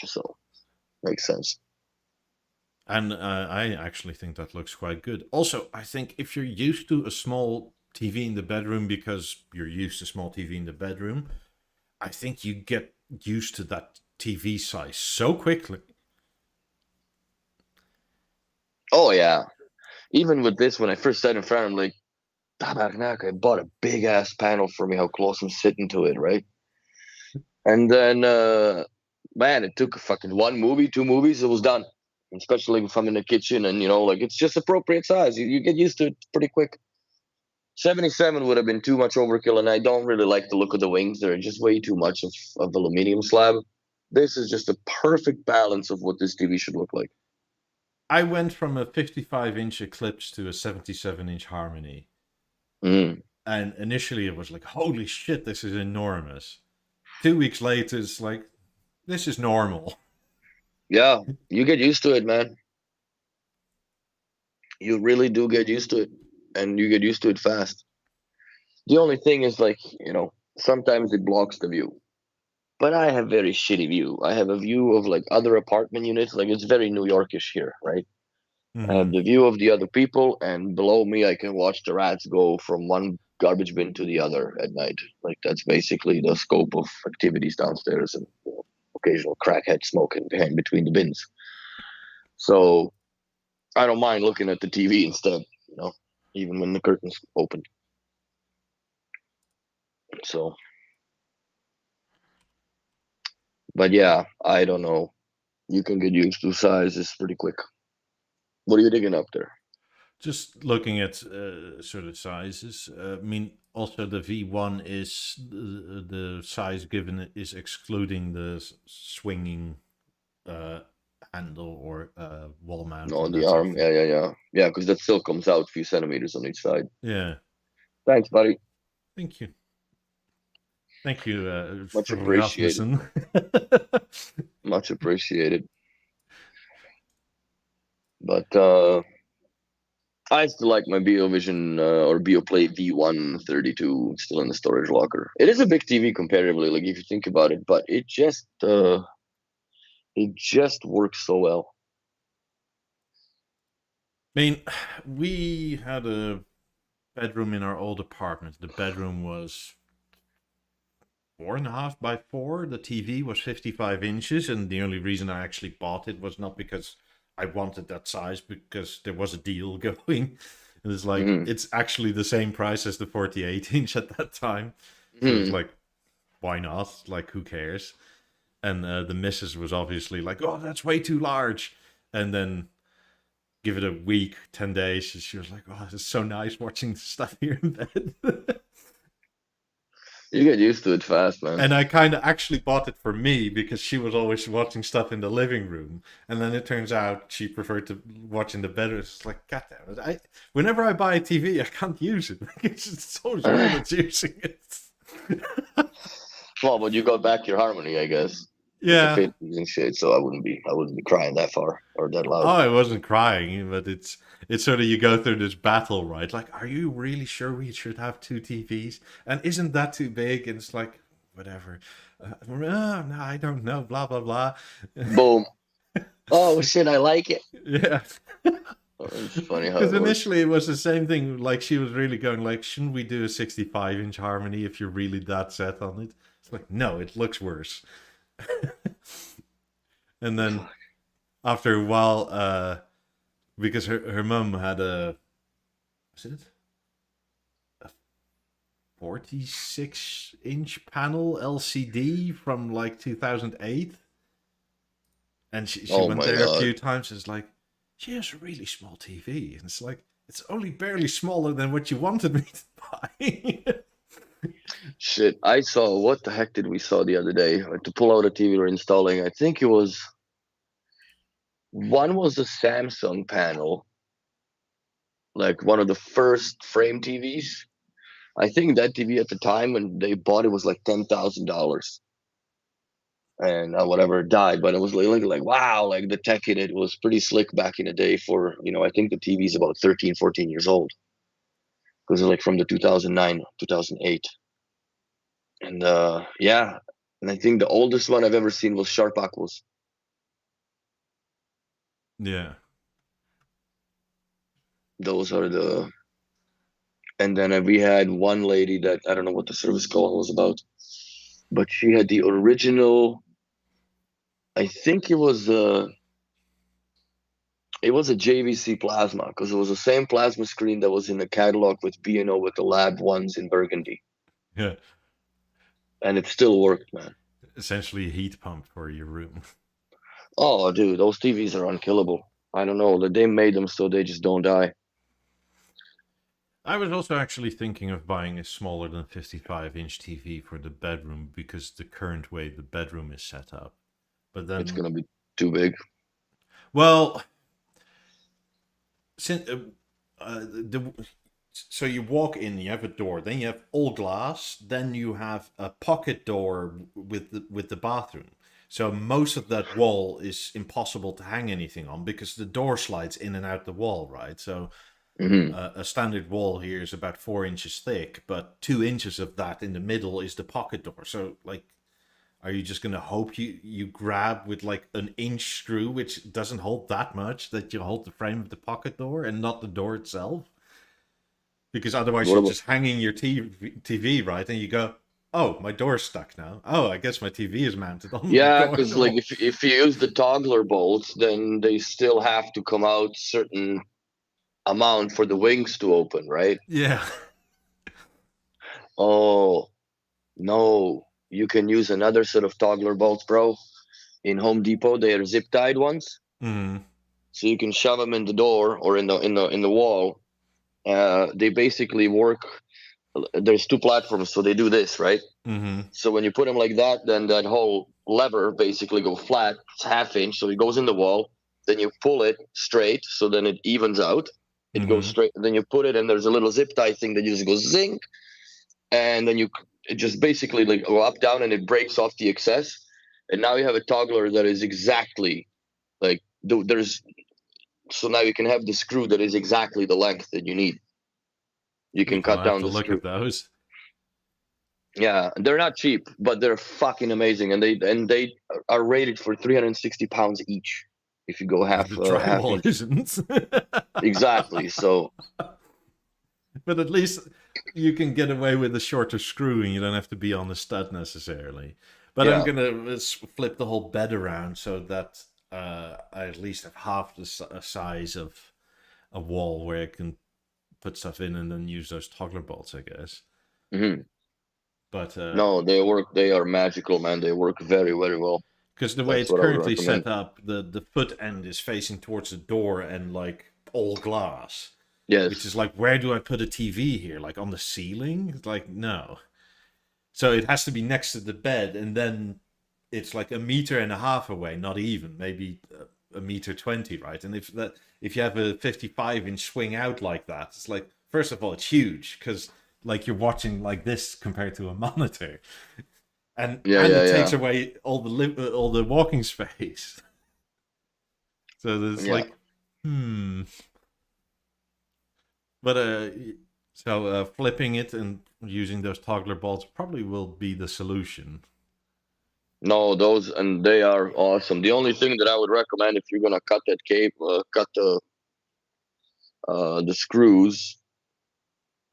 So makes sense. And I actually think that looks quite good. Also, I think if you're used to a small TV in the bedroom because you're used to small TV in the bedroom, I think you get used to that TV size so quickly. Oh yeah. Even with this, when I first sat in front, I'm like, I bought a big ass panel for me, how close I'm sitting to it, right? And then man, it took a fucking 1 movie, 2 movies, it was done. Especially if I'm in the kitchen and like it's just appropriate size. You get used to it pretty quick. 77 would have been too much overkill, and I don't really like the look of the wings. They're just way too much of aluminum slab. This is just a perfect balance of what this TV should look like. I went from a 55-inch Eclipse to a 77-inch Harmony. Mm. And initially it was like, holy shit, this is enormous. 2 weeks later, it's like, this is normal. Yeah, you get used to it, man. You really do get used to it, and you get used to it fast. The only thing is, like, sometimes it blocks the view. But I have very shitty view. I have a view of like other apartment units. Like it's very New Yorkish here, right? I have the view of the other people, and below me I can watch the rats go from one garbage bin to the other at night. Like that's basically the scope of activities downstairs, and occasional crackhead smoking behind between the bins. So I don't mind looking at the TV instead, even when the curtains open. So, but yeah, I don't know. You can get used to sizes pretty quick. What are you digging up there? Just looking at sort of sizes. I mean, also the V1 is the size given is excluding the swinging handle or wall mount. On the arm, yeah, because that still comes out a few centimeters on each side. Yeah. Thanks, buddy. Thank you. Thank you. Much appreciated. Much appreciated. But I still like my BeoVision or BeoPlay V132 still in the storage locker. It is a big TV comparatively, like if you think about it, but it just works so well. I mean, we had a bedroom in our old apartment. The bedroom was 4.5 by 4. The TV was 55 inches, and the only reason I actually bought it was not because I wanted that size, because there was a deal going. It was like, it's actually the same price as the 48 inch at that time. So it's like, why not? Like, who cares? And the missus was obviously like, oh, that's way too large. And then give it a week, 10 days, and she was like, "Oh, it's so nice watching stuff here in bed." You get used to it fast, man. And I kind of actually bought it for me because she was always watching stuff in the living room, and then it turns out she preferred to watch in the bedroom. It's like, God damn it! Whenever I buy a TV, I can't use it because it's so small that's using it. Well, but you got back your harmony, I guess. Yeah. The fitness and shit, so I wouldn't be crying that far or that loud. Oh, I wasn't crying, but it's sort of, you go through this battle, right? Like, are you really sure we should have 2 TVs? And isn't that too big? And it's like, whatever. No, I don't know. Blah blah blah. Boom. Oh shit, I like it. Yeah. It's funny how Because initially it was the same thing. Like, she was really going like, shouldn't we do a 65-inch harmony if you're really that set on it? It's like, no, it looks worse. And then after a while, because her mum had a 46-inch panel LCD from like 2008, and she went there a few times. It's like, she has a really small TV, and it's like, it's only barely smaller than what you wanted me to buy. Shit, I saw, what the heck did we saw the other day? To pull out a TV we're installing, I think it was, one was a Samsung panel, like one of the first frame TVs. I think that TV at the time when they bought it was like $10,000. And whatever, it died, but it was like wow, like the tech in it was pretty slick back in the day for, I think the TV is about 13, 14 years old. Because it's like from the 2009, 2008. And yeah, and I think the oldest one I've ever seen was Sharp Aquos. Yeah. Those are the. And then we had one lady that, I don't know what the service call was about, but she had the original. I think it was a JVC plasma, because it was the same plasma screen that was in the catalog with B&O with the lab ones in Burgundy. Yeah. And it still worked, man. Essentially a heat pump for your room. Oh, dude, those TVs are unkillable. I don't know. They made them so they just don't die. I was also actually thinking of buying a smaller than 55-inch TV for the bedroom, because the current way the bedroom is set up. But then it's going to be too big. Well, since so you walk in, you have a door, then you have all glass, then you have a pocket door with the bathroom. So most of that wall is impossible to hang anything on because the door slides in and out the wall, right? So a standard wall here is about 4 inches thick, but 2 inches of that in the middle is the pocket door. So, like, are you just going to hope you grab with like an inch screw, which doesn't hold that much, that you hold the frame of the pocket door and not the door itself? Because otherwise you're just hanging your TV, right? And you go, oh, my door's stuck now. Oh, I guess my TV is mounted on. Yeah, because like if you use the toggler bolts, then they still have to come out certain amount for the wings to open, right? Yeah. Oh, no. You can use another set of toggler bolts, bro. In Home Depot, they are zip tied ones. Mm-hmm. So you can shove them in the door or in the wall. They basically work. There's 2 platforms, so they do this, right? Mm-hmm. So when you put them like that, then that whole lever basically go flat. It's 1/2 inch, so it goes in the wall. Then you pull it straight, so then it evens out. It goes straight. And then you put it, and there's a little zip tie thing that just goes zing, and then it just basically like go up, down, and it breaks off the excess. And now you have a toggler that is exactly like there's. So now you can have the screw that is exactly the length that you need. You can cut down the look screw. At those. Yeah, they're not cheap, but they're fucking amazing, and they are rated for 360 pounds each. If you go half inch. Isn't. Exactly. So, but at least you can get away with a shorter screw, and you don't have to be on the stud necessarily. But yeah. I'm gonna flip the whole bed around so that I at least have half the size of a wall where I can put stuff in and then use those toggler bolts, I guess. Mm-hmm. But no, they work. They are magical, man. They work very, very well. Because the way it's currently set up, the foot end is facing towards the door, and like all glass. Yes. Which is like, where do I put a TV here? Like on the ceiling? It's like, no. So it has to be next to the bed, and then it's like 1.5 meters away, not even, maybe 1.20 meters, right? And if you have a 55-inch swing out like that, it's like, first of all, it's huge because like you're watching like this compared to a monitor, and it takes away all the walking space. So there's like, But so flipping it and using those toggler bolts probably will be the solution. No, and they are awesome. The only thing that I would recommend if you're gonna cut that cut the screws.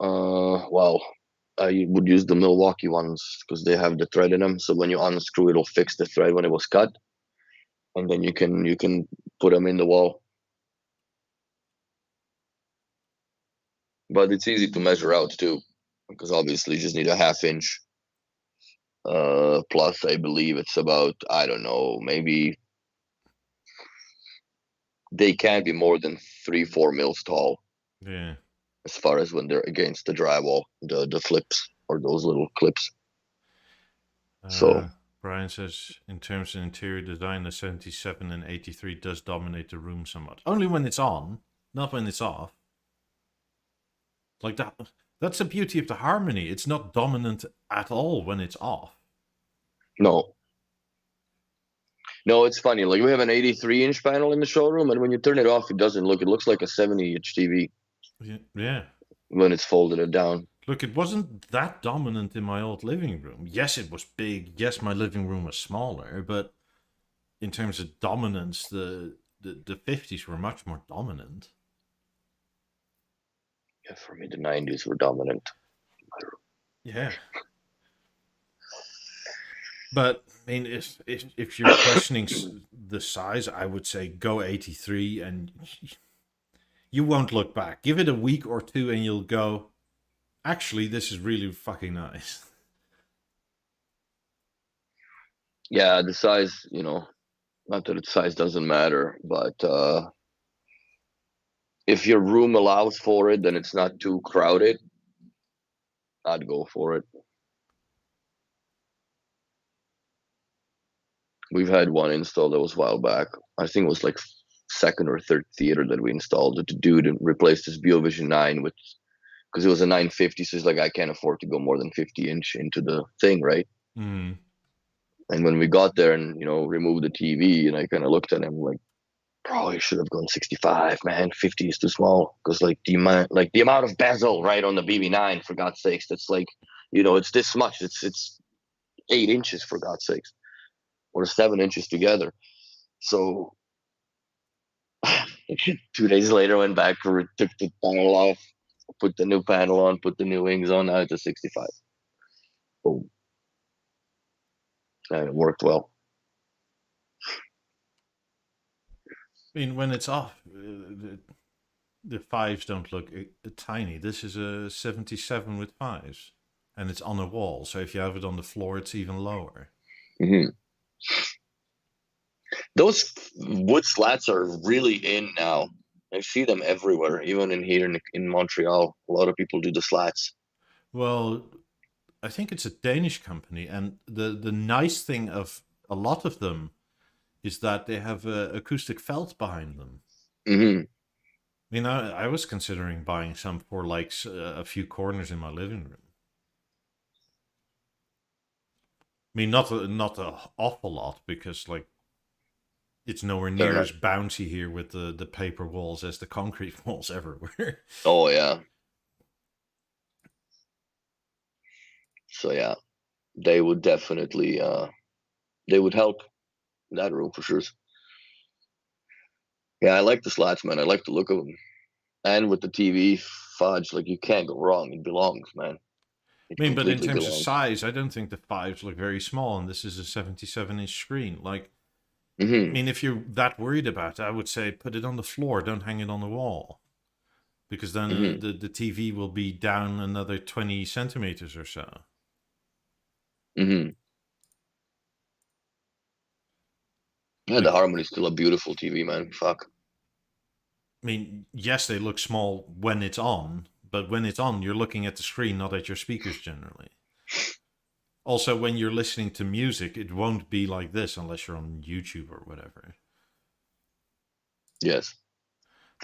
Well, I would use the Milwaukee ones because they have the thread in them. So when you unscrew, it'll fix the thread when it was cut, and then you can put them in the wall. But it's easy to measure out too, because obviously you just need a 1/2 inch. Plus, I believe it's about, I don't know, maybe they can't be more than 3-4 mils tall. Yeah. As far as when they're against the drywall, the flips or those little clips. So Brian says, in terms of interior design, the 77 and 83 does dominate the room somewhat. Only when it's on, not when it's off. Like that. That's the beauty of the Harmony. It's not dominant at all when it's off. No, it's funny. Like we have an 83-inch panel in the showroom, and when you turn it off, it doesn't look. It looks like a 70-inch TV. Yeah. When it's folded it down. Look, it wasn't that dominant in my old living room. Yes, it was big. Yes, my living room was smaller, but in terms of dominance, the 50s were much more dominant. Yeah, for me, the 90s were dominant. Yeah. But I mean, if you're questioning the size, I would say go 83, and you won't look back. Give it a week or two, and you'll go, actually, this is really fucking nice. Yeah, the size, not that its size doesn't matter, but if your room allows for it, then it's not too crowded, I'd go for it. We've had one install that was a while back. I think it was like second or third theater that we installed. The dude replaced his BeoVision 9 with, because it was a 950, so he's like, I can't afford to go more than 50-inch into the thing, right? Mm. And when we got there and removed the TV, and I kind of looked at him like, bro, you should have gone 65, man. 50 is too small, because like the amount of bezel right on the BB9, for God's sakes, that's like, it's this much. It's 8 inches, for God's sakes, or 7 inches together. So 2 days later, went back, took the panel off, put the new panel on, put the new wings on. Now it's a 65. Boom. And it worked well. I mean, when it's off, the fives don't look tiny. This is a 77 with fives, and it's on a wall. So if you have it on the floor, it's even lower. Mm-hmm. Those wood slats are really in now. I see them everywhere, even here in Montreal. A lot of people do the slats. Well, I think it's a Danish company, and the nice thing of a lot of them is that they have acoustic felt behind them. Mm-hmm. I mean, I was considering buying some for like a few corners in my living room. I mean, not an awful lot, because like it's nowhere near as bouncy here with the paper walls as the concrete walls everywhere. Oh yeah. So yeah, they would definitely they would help that room for sure. Yeah, I like the slats, man. I like the look of them. And with the TV fudge, like you can't go wrong. It belongs, man. I mean, but in terms of size, I don't think the fives look very small, and this is a 77-inch screen. Like, mm-hmm. I mean, if you're that worried about it, I would say put it on the floor. Don't hang it on the wall, because then mm-hmm. the TV will be down another 20 centimeters or so. Mm-hmm. Yeah, the Harmony's still a beautiful TV, man. Fuck. mean, yes, they look small when it's on, but when it's on, you're looking at the screen, not at your speakers generally. Also, when you're listening to music, it won't be like this unless you're on YouTube or whatever. Yes.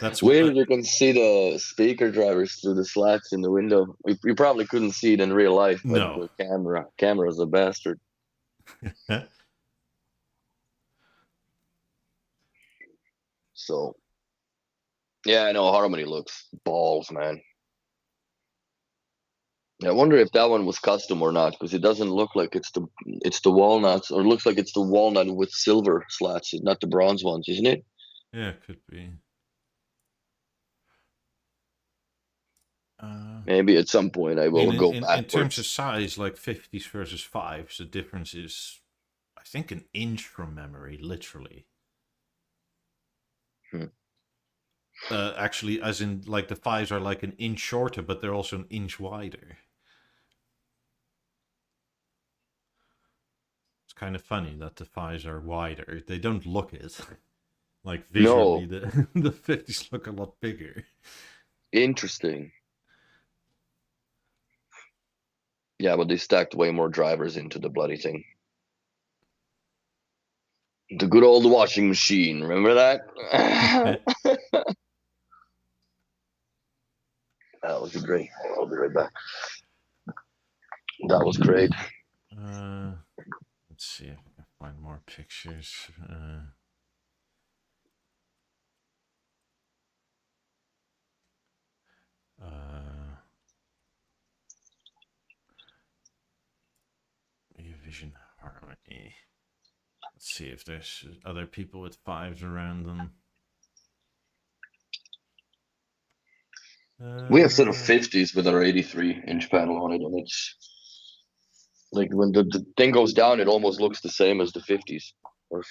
That's Weird, you can see the speaker drivers through the slats in the window. You probably couldn't see it in real life, but no. the camera's a bastard. So, yeah, I know Harmony looks balls, man. I wonder if that one was custom or not, because it doesn't look like it's the walnuts, or it looks like it's the walnut with silver slats, not the bronze ones, isn't it? Yeah, could be. Maybe at some point I will go in terms of backwards. size, like 50s versus 5s, the difference is, I think, an inch from memory, literally. Actually, as in, like, the 5s are like an inch shorter, but they're also an inch wider. It's kind of funny that the 5s are wider. They don't look it. Like, visually, No, the 50s look a lot bigger. interesting. Yeah, but they stacked way more drivers into the bloody thing. The good old washing machine, remember that? That was great. I'll be right back. That was great. Let's see if I can find more pictures. Vision Harmony. Let's see if there's other people with 5s around them. We have set of 50s with our 83-inch panel on it, and it's like when the thing goes down, it almost looks the same as the 50s, or a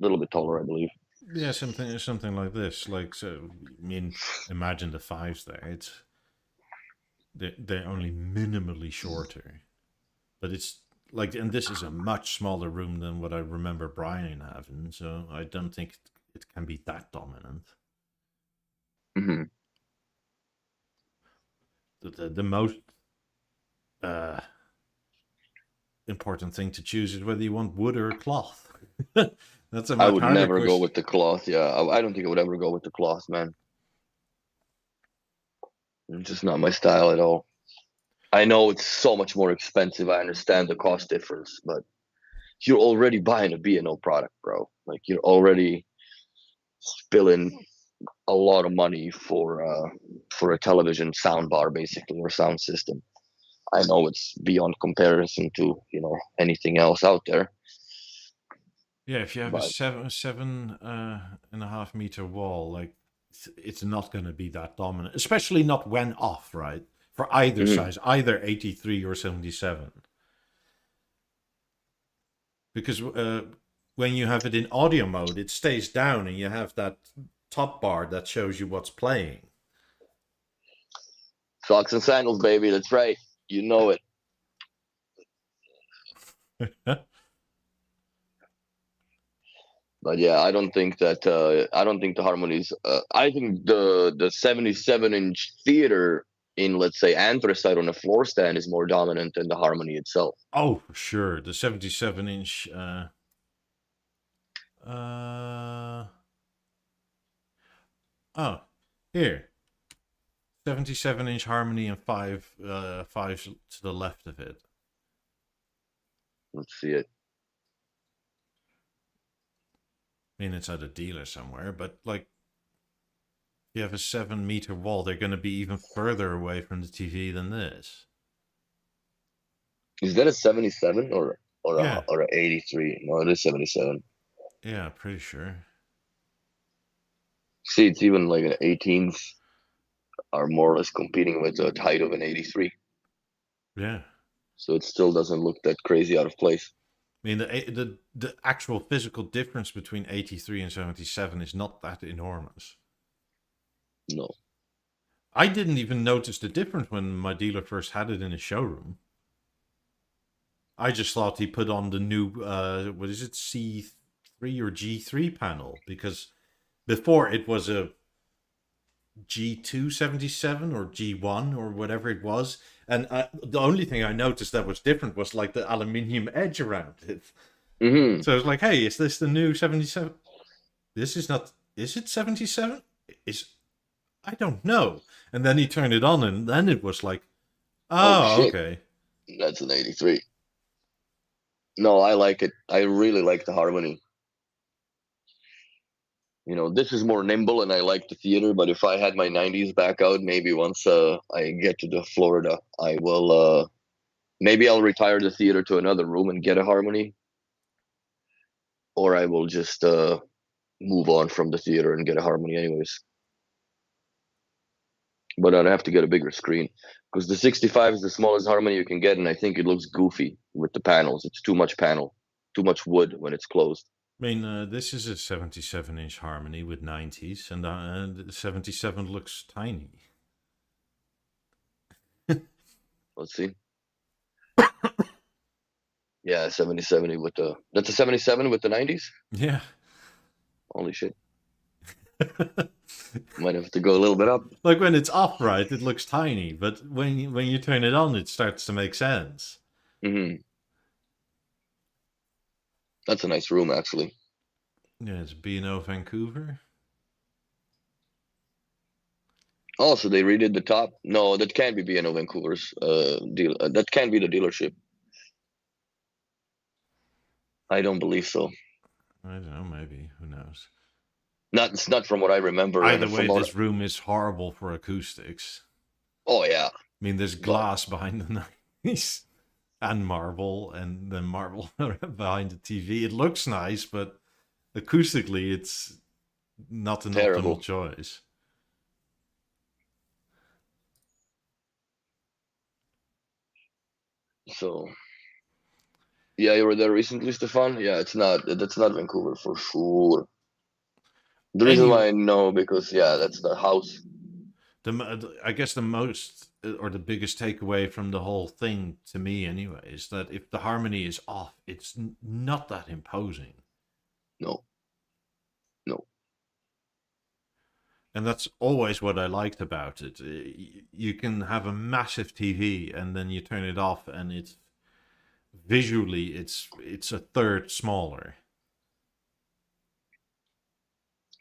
little bit taller, I believe. Yeah, something like this. Like, so, I mean, imagine the 5s there. They're only minimally shorter, but it's like, and this is a much smaller room than what I remember Brian having, so I don't think it can be that dominant. Mm-hmm. The most important thing to choose is whether you want wood or cloth. That's a I much would harder never go question. with the cloth. Yeah, I don't think I would ever go with the cloth, man. It's just not my style at all. I know it's so much more expensive. I understand the cost difference, but you're already buying a B&O product, bro. Like, you're already spilling a lot of money for a television sound bar, basically, or sound system. I know it's beyond comparison to anything else out there, Yeah, if you have a but 7.5 meter wall, like, it's not going to be that dominant, especially not when off, right? For either size, either 83 or 77. Because when you have it in audio mode, it stays down and you have that top bar that shows you what's playing. socks and sandals, baby. That's right. You know it. But yeah, I don't think that. I don't think the harmonies. I think the 77-inch theater in, let's say, anthracite on a floor stand is more dominant than the harmony itself. Oh, for sure. The 77-inch. Oh, here. 77-inch harmony and fives to the left of it. Let's see it. I mean, it's at a dealer somewhere, but like, if you have a 7-meter wall, they're going to be even further away from the TV than this. Is that a 77 or Yeah. a 83? No, it is 77. Yeah, pretty sure. See, it's even like an 18s are more or less competing with the height of an 83. Yeah. So it still doesn't look that crazy out of place. I mean, the actual physical difference between 83 and 77 is not that enormous. No. I didn't even notice the difference when my dealer first had it in his showroom. I just thought he put on the new, what is it, C3 or G3 panel, because before it was a G277 or G1 or whatever it was. And the only thing I noticed that was different was like the aluminium edge around it. Mm-hmm. So I was like, hey, is this the new 77? This is not. Is it 77? I don't know. And then he turned it on, and then it was like, Oh oh, shit, okay. that's an 83. No, I like it. I really like the harmony. You know, this is more nimble, and I like the theater. But if I had my 90s back out, maybe once I get to the Florida, I will. Maybe I'll retire the theater to another room and get a harmony, or I will just move on from the theater and get a harmony anyways. But I'd have to get a bigger screen because the 65 is the smallest harmony you can get, and I think it looks goofy with the panels. It's too much panel, too much wood when it's closed. I mean, this is a 77-inch harmony with 90s, and the 77 looks tiny. Let's see. Yeah, 70 with the. That's a 77 with the 90s. Yeah. Holy shit. Might have to go a little bit up. Like when it's upright, it looks tiny, but when you turn it on, it starts to make sense. Mm-hmm. That's a nice room, actually. Yeah, it's B&O Vancouver. Oh, so they redid the top? No, that can't be B&O Vancouver's deal. That can't be the dealership. I don't believe so. I don't know, maybe. Who knows? It's not from what I remember. Either way, this room is horrible for acoustics. Oh, yeah. I mean, there's glass behind the 90s and marble, and then marble behind the TV. It looks nice, but acoustically, it's not an Terrible. optimal choice. So, yeah, you were there recently, Stefan? Yeah, that's not Vancouver for sure. The reason why I know, because, yeah, that's the house. I guess the most or the biggest takeaway from the whole thing to me, anyway, is that if the harmony is off, it's not that imposing. No. And that's always what I liked about it. You can have a massive TV and then you turn it off, and it's visually it's a third smaller.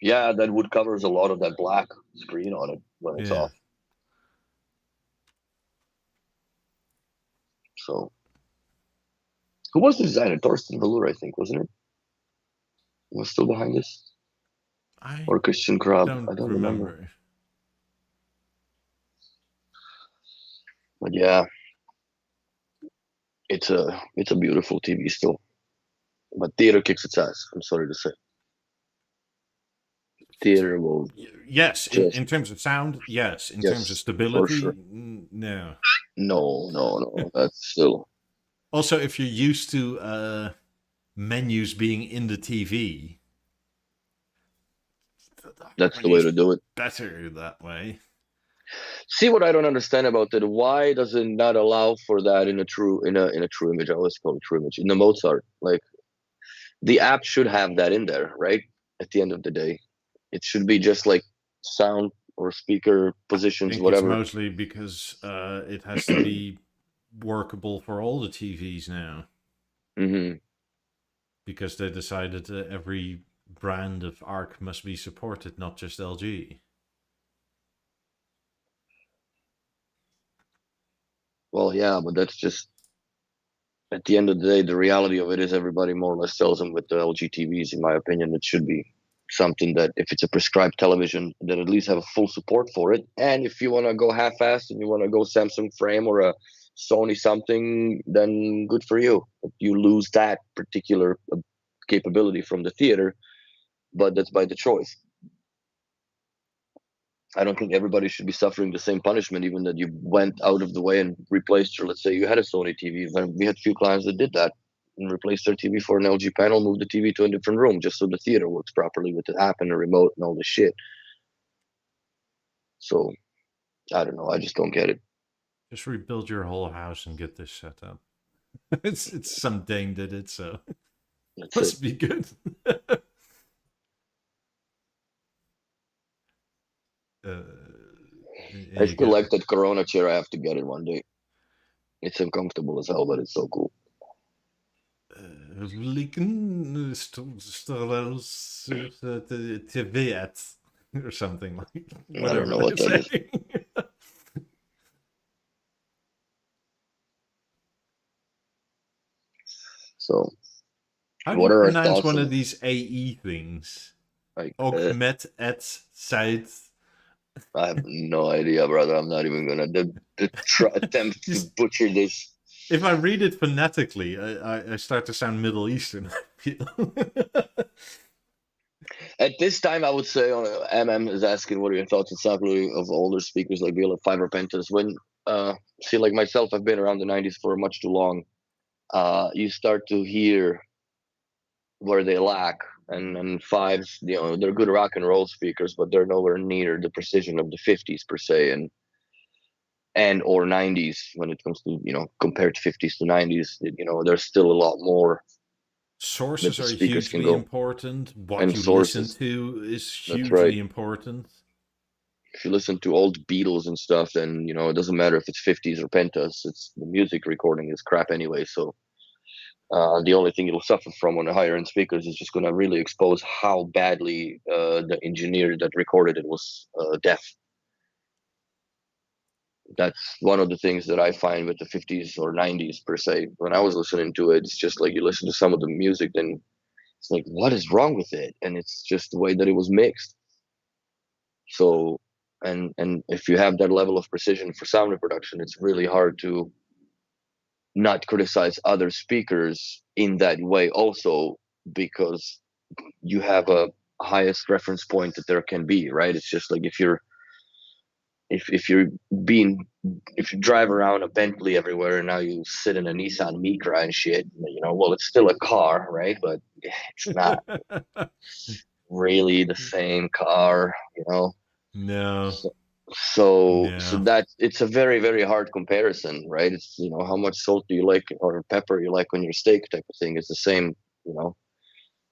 Yeah, that wood covers a lot of that black screen on it when it's off. So, who was the designer? Thorsten Velour, I think, wasn't it? Was still behind this? Or Christian Krab? I don't remember. But yeah, it's a beautiful TV still. But theater kicks its ass. I'm sorry to say. Theater will. Yes, in terms of sound, yes. In terms of stability, sure. No. No. That's still. Also, if you're used to menus being in the TV, that's the way to do it. Better that way. See, what I don't understand about that, why does it not allow for that in a true image? I always call it true image. In the Mozart, like, the app should have that in there, right? At the end of the day, it should be just like sound or speaker positions, whatever. It's mostly because it has to be workable for all the TVs now. Mm-hmm. Because they decided that every brand of ARC must be supported, not just LG. Well, yeah, but that's just, at the end of the day, the reality of it is everybody more or less sells them with the LG TVs. In my opinion, it should be something that, if it's a prescribed television, that at least have a full support for it. And if you want to go half-assed and you want to go Samsung frame or a Sony something, then good for you. But you lose that particular capability from the theater, but that's by the choice. I don't think everybody should be suffering the same punishment, even that you went out of the way and replaced your, let's say you had a Sony TV. We had a few clients that did that and replaced their TV for an LG panel, moved the TV to a different room just so the theater works properly with the app and the remote and all the shit. So, I don't know. I just don't get it. Just rebuild your whole house and get this set up. It's some Dane did it, so it must be good. There I you still go. like that Corona chair. I have to get it one day. It's uncomfortable as hell, but it's so cool. Liken TV or something like I don't whatever know they what that is. say. So, How do what you are our pronounce thoughts one on of it? these AE things? Like, Augment et site. I have no idea, brother. I'm not even gonna attempt to butcher this. If I read it phonetically, I start to sound Middle Eastern. I feel. At this time, I would say MM is asking, what are your thoughts on sound quality of older speakers like Beola 5 or Pentas? When see, like myself, I've been around the 90s for much too long. You start to hear where they lack, and fives, they're good rock and roll speakers, but they're nowhere near the precision of the 50s per se, and or 90s when it comes to compared to 50s to 90s. There's still a lot more that Sources the are speakers can hugely go, important. What and you listen sources. to is That's right. hugely important. If you listen to old Beatles and stuff, then it doesn't matter if it's 50s or pentas. It's the music recording is crap anyway. So the only thing it'll suffer from on the higher end speakers is just going to really expose how badly the engineer that recorded it was deaf. That's one of the things that I find with the 50s or 90s per se. When I was listening to it, it's just like you listen to some of the music, then it's like, what is wrong with it? And it's just the way that it was mixed. So, and if you have that level of precision for sound reproduction, it's really hard to not criticize other speakers in that way also, because you have a highest reference point that there can be, right? It's just like if you're being if you drive around a Bentley everywhere and now you sit in a Nissan Micra and shit, well, it's still a car, right? But it's not really the same car, No, So, so no. that it's a very, very hard comparison, right? It's how much salt do you like or pepper you like on your steak type of thing. It's the same,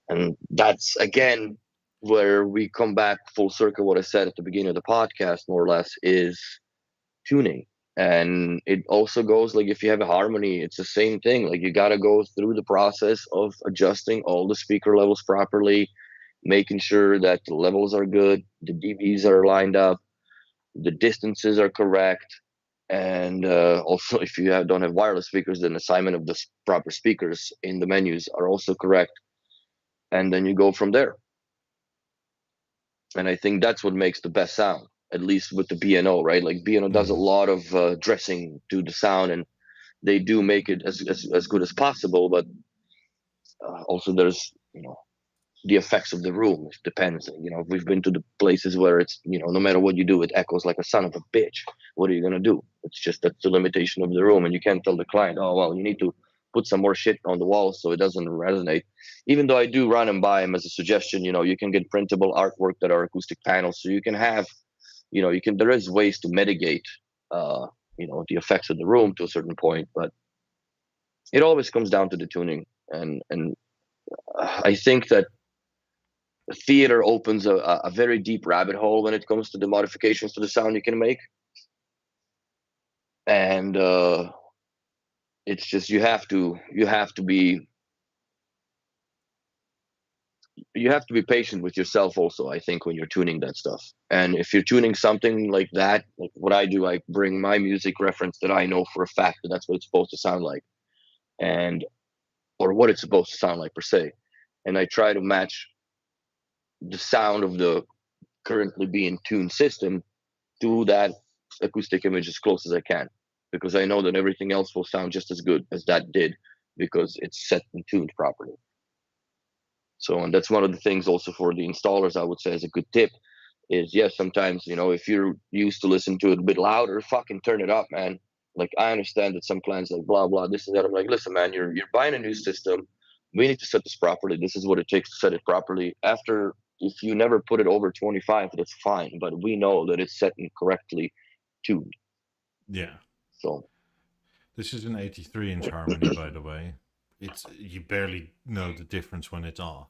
and that's again where we come back full circle. What I said at the beginning of the podcast, more or less, is tuning. And it also goes like if you have a harmony, it's the same thing. Like you got to go through the process of adjusting all the speaker levels properly, making sure that the levels are good, the dBs are lined up, the distances are correct, and also if you don't have wireless speakers, then assignment of the proper speakers in the menus are also correct, and then you go from there. And I think that's what makes the best sound, at least with the B&O, right? Like B&O does a lot of dressing to the sound, and they do make it as good as possible, but also there's the effects of the room. It depends. We've been to the places where it's no matter what you do, it echoes like a son of a bitch. What are you gonna do? It's just that's the limitation of the room, and you can't tell the client, oh well, you need to put some more shit on the wall so it doesn't resonate. Even though I do run them by them as a suggestion, you can get printable artwork that are acoustic panels, so you can have, there is ways to mitigate, the effects of the room to a certain point, but it always comes down to the tuning, and I think that theater opens a very deep rabbit hole when it comes to the modifications to the sound you can make, and it's just you have to be patient with yourself also, I think, when you're tuning that stuff. And if you're tuning something like that, like what I do, I bring my music reference that I know for a fact that that's what it's supposed to sound like, and or what it's supposed to sound like per se, and I try to match the sound of the currently being tuned system to that acoustic image as close as I can, because I know that everything else will sound just as good as that did because it's set and tuned properly. So, and that's one of the things also for the installers, I would say, as a good tip is, yes, sometimes, if you're used to listen to it a bit louder, fucking turn it up, man. Like, I understand that some clients like blah, blah, this and that. I'm like, listen, man, you're buying a new system. We need to set this properly. This is what it takes to set it properly. If you never put it over 25, that's fine. But we know that it's set incorrectly tuned. Yeah. So This is an 83-inch harmony, by the way. You barely know the difference when it's off.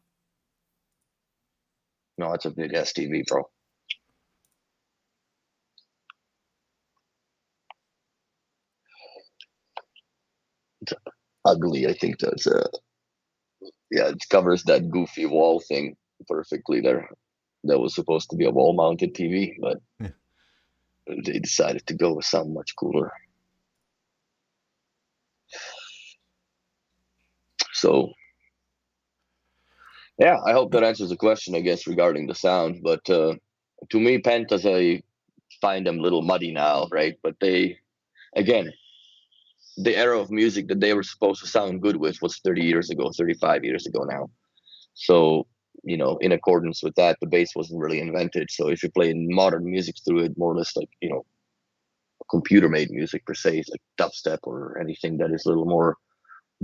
no, it's a big STV, bro. ugly. I think that's yeah, it covers that goofy wall thing perfectly there. That was supposed to be a wall-mounted TV, but Yeah. they decided to go with something much cooler. So yeah, I hope that answers the question, I guess, regarding the sound. But to me, Pentas, I find them a little muddy now, right? But they, again, the era of music that they were supposed to sound good with was 30 years ago, 35 years ago now. So, in accordance with that, the bass wasn't really invented. So if you play modern music through it, more or less like, computer made music per se, like dubstep or anything that is a little more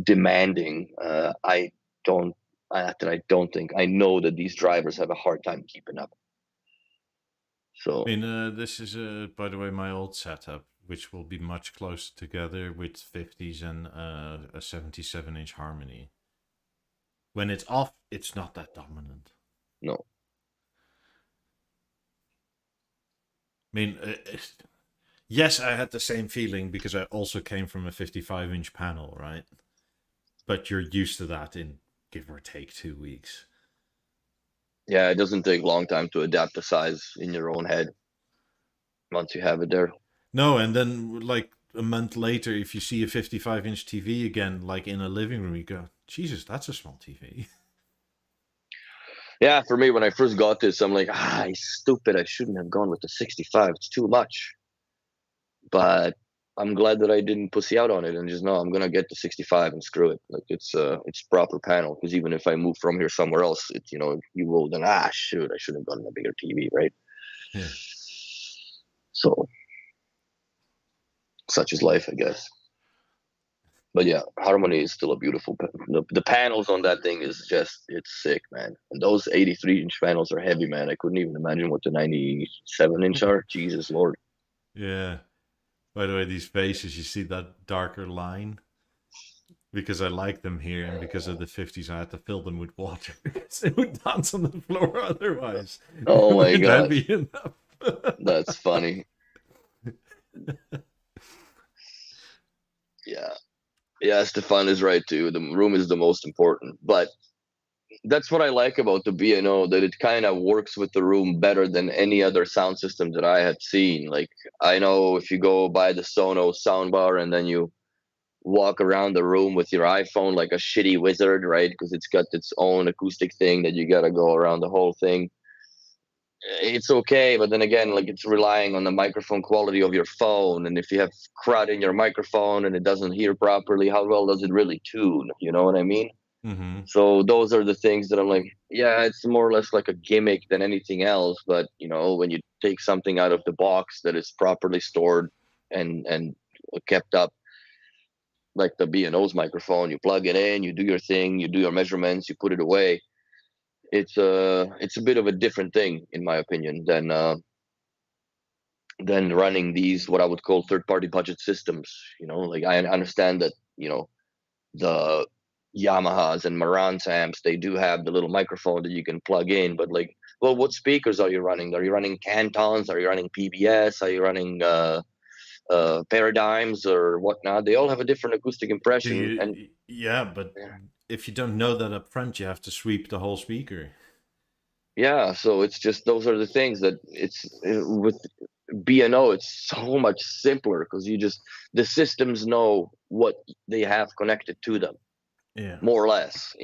demanding, don't, I don't think, I know that these drivers have a hard time keeping up. So, I mean, this is, by the way, my old setup, which will be much closer together with 50s and a 77-inch harmony. When it's off, it's not that dominant. no. I mean, yes, I had the same feeling because I also came from a 55-inch panel, right? But you're used to that in give or take 2 weeks. Yeah, it doesn't take a long time to adapt the size in your own head once you have it there. No, and then like a month later, if you see a 55-inch TV again, like in a living room, you go, Jesus, that's a small TV. Yeah, for me, when I first got this, I'm like, stupid. I shouldn't have gone with the 65. It's too much. But I'm glad that I didn't pussy out on it and just no, I'm gonna get the 65 and screw it. Like it's proper panel, because even if I move from here somewhere else, it's you will then shoot, I should have gotten a bigger TV, right? Yeah. So such is life, I guess. But yeah, Harmony is still a beautiful. The panels on that thing is it's sick, man. And those 83-inch panels are heavy, man. I couldn't even imagine what the 97-inch are. Jesus Lord. Yeah. By the way, these faces, you see that darker line? Because I like them here, and because of the 50s, I had to fill them with water because they would dance on the floor otherwise. Oh my god, that'd be enough. That's funny. Yeah, Stefan is right too. The room is the most important, but that's what I like about the B&O, that it kind of works with the room better than any other sound system that I had seen. Like, I know if you go buy the Sonos soundbar and then you walk around the room with your iPhone like a shitty wizard, right? Because it's got its own acoustic thing that you got to go around the whole thing. It's okay, but then again, like, it's relying on the microphone quality of your phone, and if you have crud in your microphone and it doesn't hear properly, how well does it really tune? You know what I mean? Mm-hmm. So those are the things that I'm like, yeah, it's more or less like a gimmick than anything else. But when you take something out of the box that is properly stored and kept up, like the B&O's microphone, you plug it in, you do your thing, you do your measurements, you put it away. It's a bit of a different thing, in my opinion, than running these what I would call third-party budget systems. Like, I understand that the Yamahas and Marantz amps, they do have the little microphone that you can plug in, but like, well, what speakers are you running? Are you running Cantons? Are you running PBS? Are you running Paradigms or whatnot? They all have a different acoustic impression. And Yeah, but if you don't know that up front, you have to sweep the whole speaker. yeah, so it's just, those are the things that with B&O, it's so much simpler, because the systems know what they have connected to them. Yeah. More or less,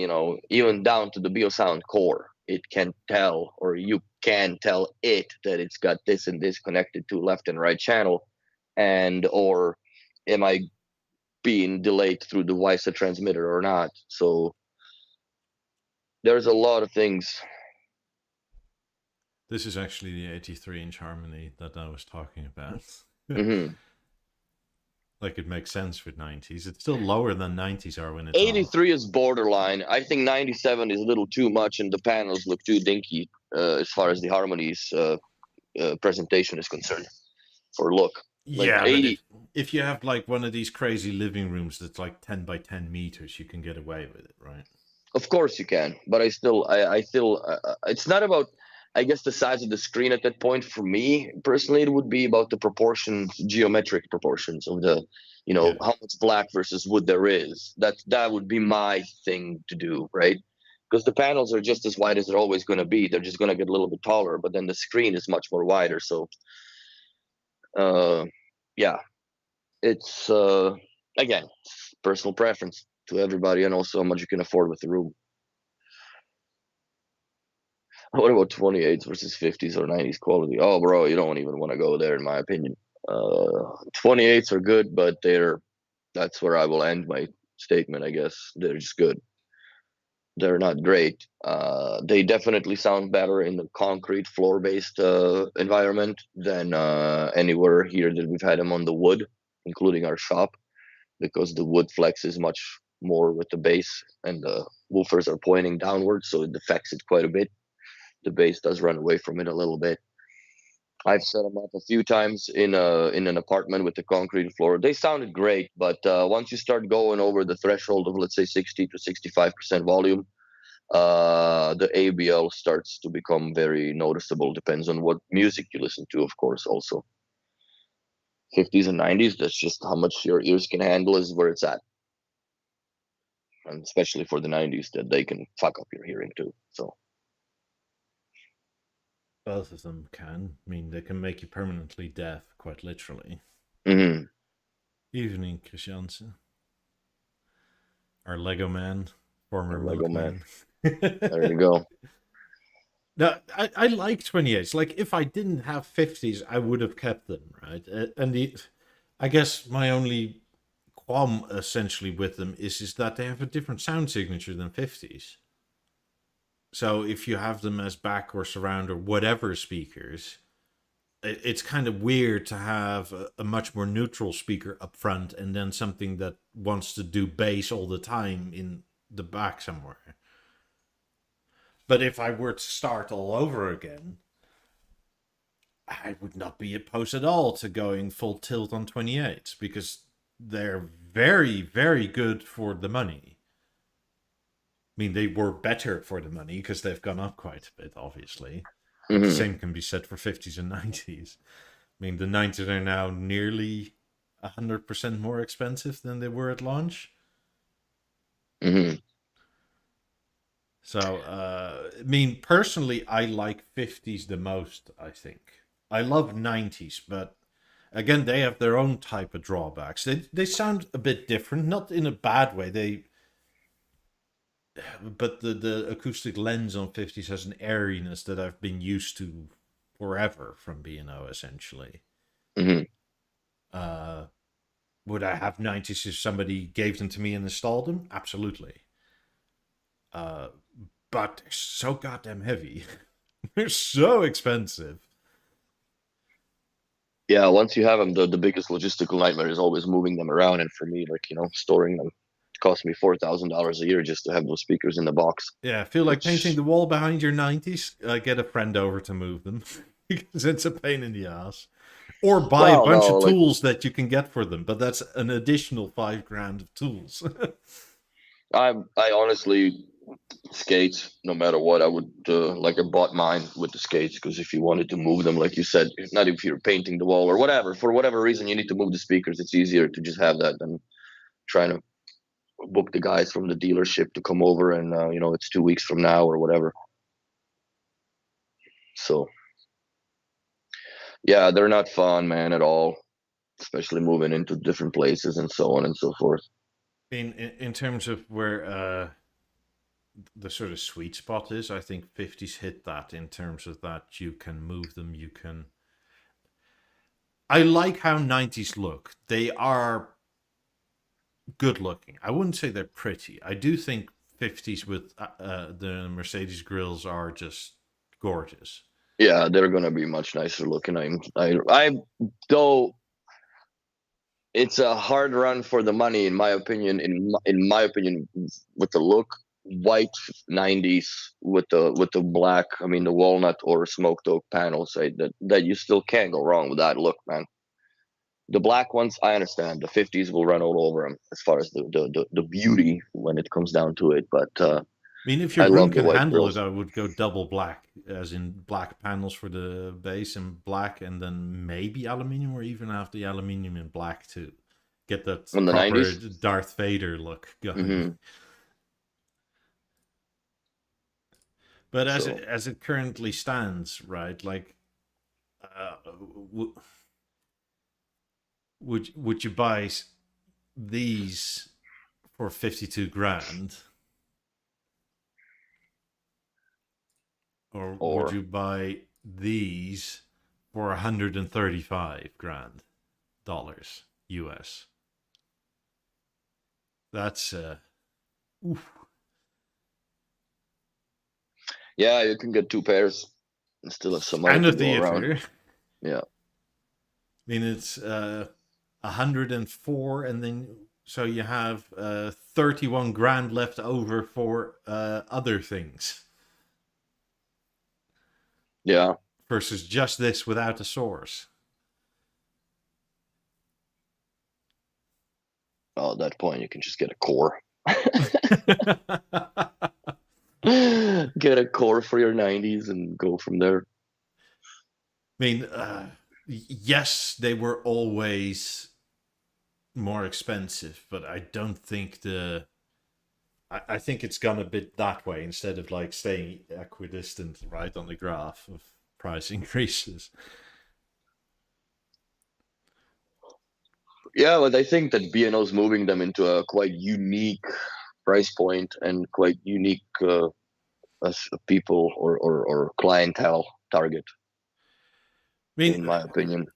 even down to the Beosound core, it can tell, or you can tell it, that it's got this and this connected to left and right channel, or am I being delayed through the WiSA transmitter or not? So there's a lot of things. This is actually the 83-inch harmony that I was talking about. Mm-hmm. Like, it makes sense with 90s. It's still lower than 90s are when it's 83 is borderline. I think 97 is a little too much, and the panels look too dinky as far as the harmonies presentation is concerned for look. Like, yeah, 80. but if you have like one of these crazy living rooms that's like 10 by 10 meters, you can get away with it, right? Of course you can, but I still, it's not about I guess the size of the screen at that point for me personally, it would be about the proportions, geometric proportions of the, Yeah. how much black versus wood there is. That would be my thing to do, right? Because the panels are just as wide as they're always going to be. They're just going to get a little bit taller, but then the screen is much more wider. So, uh, yeah, it's again personal preference to everybody, and also how much you can afford with the room. What about 28s versus 50s or 90s quality? Oh, bro, you don't even want to go there, in my opinion. 28s are good, but that's where I will end my statement, I guess. They're just good. They're not great. They definitely sound better in the concrete floor-based environment than anywhere here that we've had them on the wood, including our shop, because the wood flexes much more with the bass, and the woofers are pointing downwards, so it affects it quite a bit. The bass does run away from it a little bit. I've set them up a few times in an apartment with the concrete floor. They sounded great, but once you start going over the threshold of, let's say, 60 to 65% volume, the ABL starts to become very noticeable. Depends on what music you listen to, of course. Also, 50s and 90s. That's just how much your ears can handle is where it's at, and especially for the 90s, that they can fuck up your hearing too. So. Both of them can. I mean, they can make you permanently deaf, quite literally. Mm-hmm. Evening, Christianse. Our Lego man, former Lego milkman. There you go. No, I like 28s. Like, if I didn't have 50s, I would have kept them, right? I guess my only qualm, essentially, with them is that they have a different sound signature than 50s. So if you have them as back or surround or whatever speakers, it's kind of weird to have a much more neutral speaker up front and then something that wants to do bass all the time in the back somewhere. But if I were to start all over again, I would not be opposed at all to going full tilt on 28s because they're very, very good for the money. I mean, they were better for the money because they've gone up quite a bit, obviously. But Mm-hmm. the same can be said for 50s and 90s. I mean, the 90s are now nearly 100% more expensive than they were at launch. Mm-hmm. So, I mean, personally, I like 50s the most, I think. I love 90s, but again, they have their own type of drawbacks. They sound a bit different, not in a bad way. But the acoustic lens on 50s has an airiness that I've been used to forever from B&O, essentially. Mm-hmm. Would I have 90s if somebody gave them to me and installed them? Absolutely. But they're so goddamn heavy. They're so expensive. Yeah, once you have them, the biggest logistical nightmare is always moving them around. And for me, like, storing them, it cost me $4,000 a year just to have those speakers in the box. Yeah, I feel like painting the wall behind your 90s. Get a friend over to move them because it's a pain in the ass. Or buy a bunch of tools that you can get for them, but that's an additional $5,000 of tools. I honestly, skates, no matter what, I would I bought mine with the skates because if you wanted to move them, like you said, not if you're painting the wall or whatever, for whatever reason you need to move the speakers, it's easier to just have that than trying to book the guys from the dealership to come over and it's 2 weeks from now or whatever. So yeah, they're not fun, man, at all, especially moving into different places and so on and so forth. In terms of where the sort of sweet spot is, I think 50s hit that in terms of that you can move them, you can... I like how 90s look. They are good looking. I wouldn't say they're pretty. I do think 50s with the Mercedes grills are just gorgeous. Yeah, they're gonna be much nicer looking. I though it's a hard run for the money, in my opinion. In my opinion, with the look, white 90s with the black, I mean the walnut or smoked oak panels, that you still can't go wrong with that look, man. The black ones, I understand. The 50s will run all over them as far as the beauty when it comes down to it, but mean, if I your room love the can white handle it, grills. I would go double black, as in black panels for the base and black, and then maybe aluminium, or even have the aluminium in black to get that In the proper 90s. Darth Vader look going. Hmm. But So as it currently stands, right? Like, uh, w- would you buy these for 52 grand, or would or you buy these for 135 grand dollars US? That's oof. yeah, you can get 2 pairs and still have some money And a to go around. theater. Yeah. I mean, it's 104, and then so you have 31 grand left over for other things Yeah. versus just this without a source. Well, at that point, you can just get a core. I Get a core for your 90s and go from there. mean, yes, they were always more expensive, but I don't think I think it's gone a bit that way instead of like staying equidistant, right, on the graph of price increases. Yeah, but I think that B&O's moving them into a quite unique price point and quite unique as a people or clientele target, I mean, in my opinion.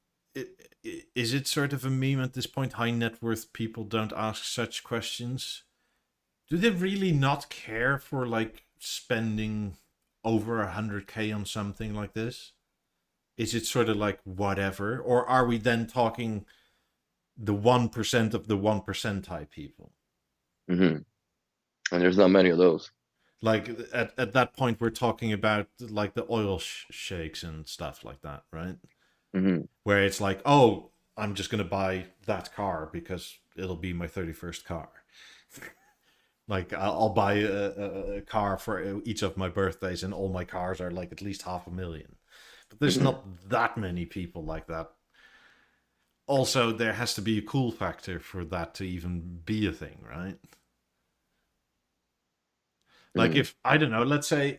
is it sort of a meme at this point? High net worth people don't ask such questions. Do they really not care for like spending over 100K on something like this? Is it sort of like whatever, or are we then talking the 1% of the 1% type people? Hmm. And there's not many of those. Like at that point, we're talking about like the oil shakes and stuff like that, right? Hmm. Where it's like, oh, I'm just gonna buy that car because it'll be my 31st car. Like I'll buy a car for each of my birthdays, and all my cars are like at least 500,000. But there's Hmm. not that many people like that. Also, there has to be a cool factor for that to even be a thing, right? Like Hmm. if I don't know, let's say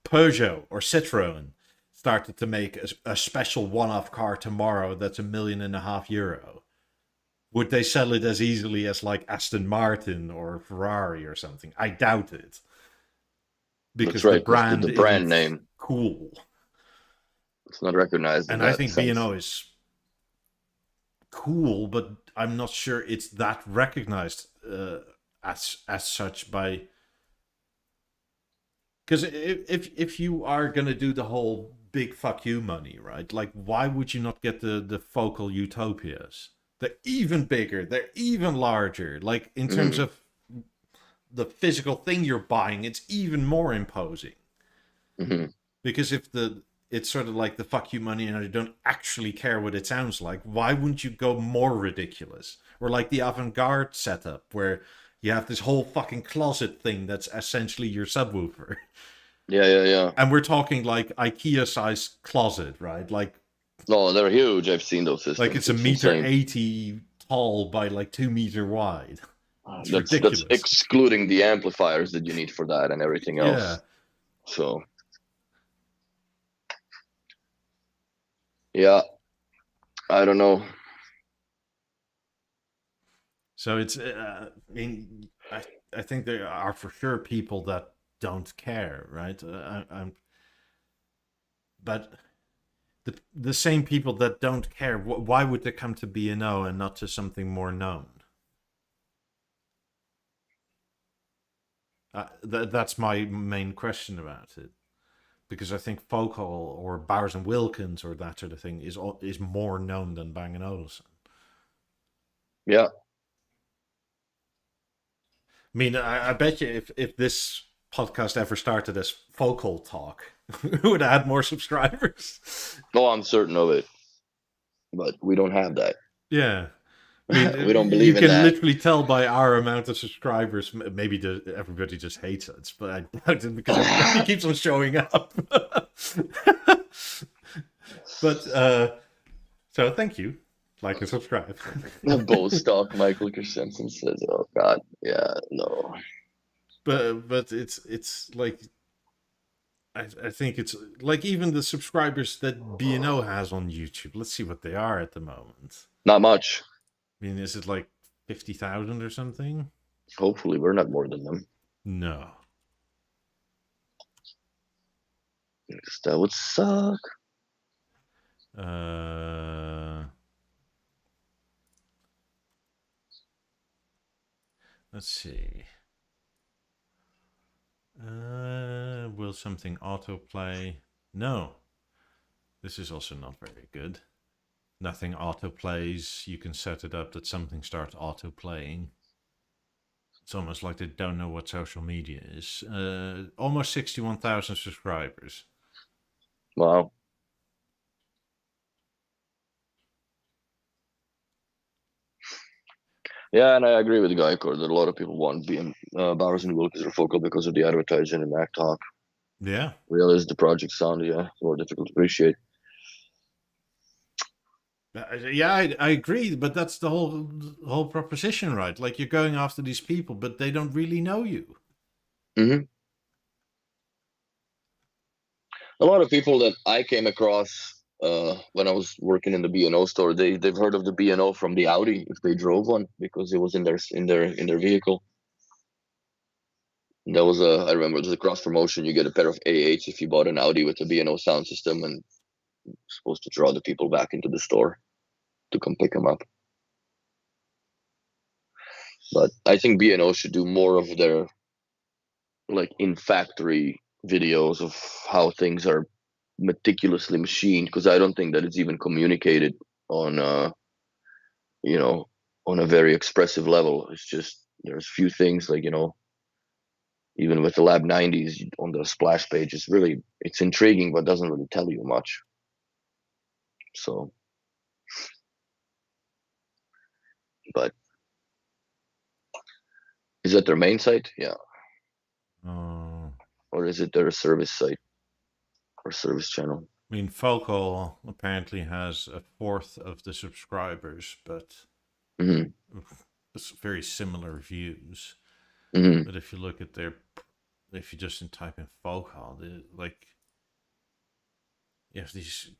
Peugeot or Citroen started to make a special one-off car tomorrow that's €1.5 million, would they sell it as easily as like Aston Martin or Ferrari or something? I doubt it, That's because the right, because brand the brand isn't name, cool. it's not recognized in And I that think sense. B&O is cool, but I'm not sure it's that recognized as such by, because if you are gonna do the whole big fuck you money, right? Like, why would you not get the focal utopias? They're even bigger. They're even larger. Like in terms Hmm. of the physical thing you're buying, it's even more imposing. Hmm. Because if it's sort of like the fuck you money and I don't actually care what it sounds like, why wouldn't you go more ridiculous? Or like the avant-garde setup where you have this whole fucking closet thing that's essentially your subwoofer. Yeah, yeah, yeah. And we're talking like IKEA size closet, right? No, they're huge. I've seen those Like systems. it's a It's meter insane. 80 tall by like 2 meter wide. It's That's ridiculous. excluding the amplifiers that you need for that and everything Yeah. else. So yeah, I don't know. So it's, I mean, I think there are for sure people that don't care, right? But the same people that don't care, why would they come to B&O and not to something more known? That's my main question about it, because I think Focal or Bowers and Wilkins or that sort of thing is more known than Bang& Olufsen. Yeah. I mean, I bet you if this podcast ever started as Focal Talk, we would add more subscribers. No, I'm certain of it, but we don't have that. Yeah. I mean, We don't you believe in can that. literally tell by our amount of subscribers. Maybe everybody just hates us, but I doubt it because everybody keeps on showing up. But so thank you, like and subscribe. Beosound, Michael Christensen says, "Oh God, yeah, no." But it's like I think it's like even the subscribers that B&O has on YouTube. Let's see what they are at the moment. Not much. I mean, is it like 50,000 or something? Hopefully, we're not more than them. No. Because that would suck. Let's see. Will something autoplay? No. This is also not very good. Nothing autoplays. You can set it up that something starts autoplaying. It's almost like they don't know what social media is. Almost 61,000 subscribers. Wow. Yeah, and I agree with Geico that a lot of people want Bowers and Wilkins or Focal because of the advertising and Mac Talk. Yeah. Realize the project sound, more difficult to appreciate. Yeah, I agree, but that's the whole proposition, right? Like you're going after these people, but they don't really know you. Mm-hmm. A lot of people that I came across when I was working in the B&O store, they've heard of the B&O from the Audi if they drove one because it was in their vehicle. And that was I remember there's a cross promotion. You get a pair of A8s if you bought an Audi with a B&O sound system, and supposed to draw the people back into the store to come pick them up. But I think B&O should do more of their like in factory videos of how things are meticulously machined, because I don't think that it's even communicated on on a very expressive level. It's just there's few things like even with the Lab 90s on the splash page, it's intriguing but doesn't really tell you much. So, but is that their main site? Yeah. Or is it their service site or service channel? I mean, Focal apparently has a fourth of the subscribers, but it's very similar views. Mm-hmm. But if you look at if you just type in Focal, like you have these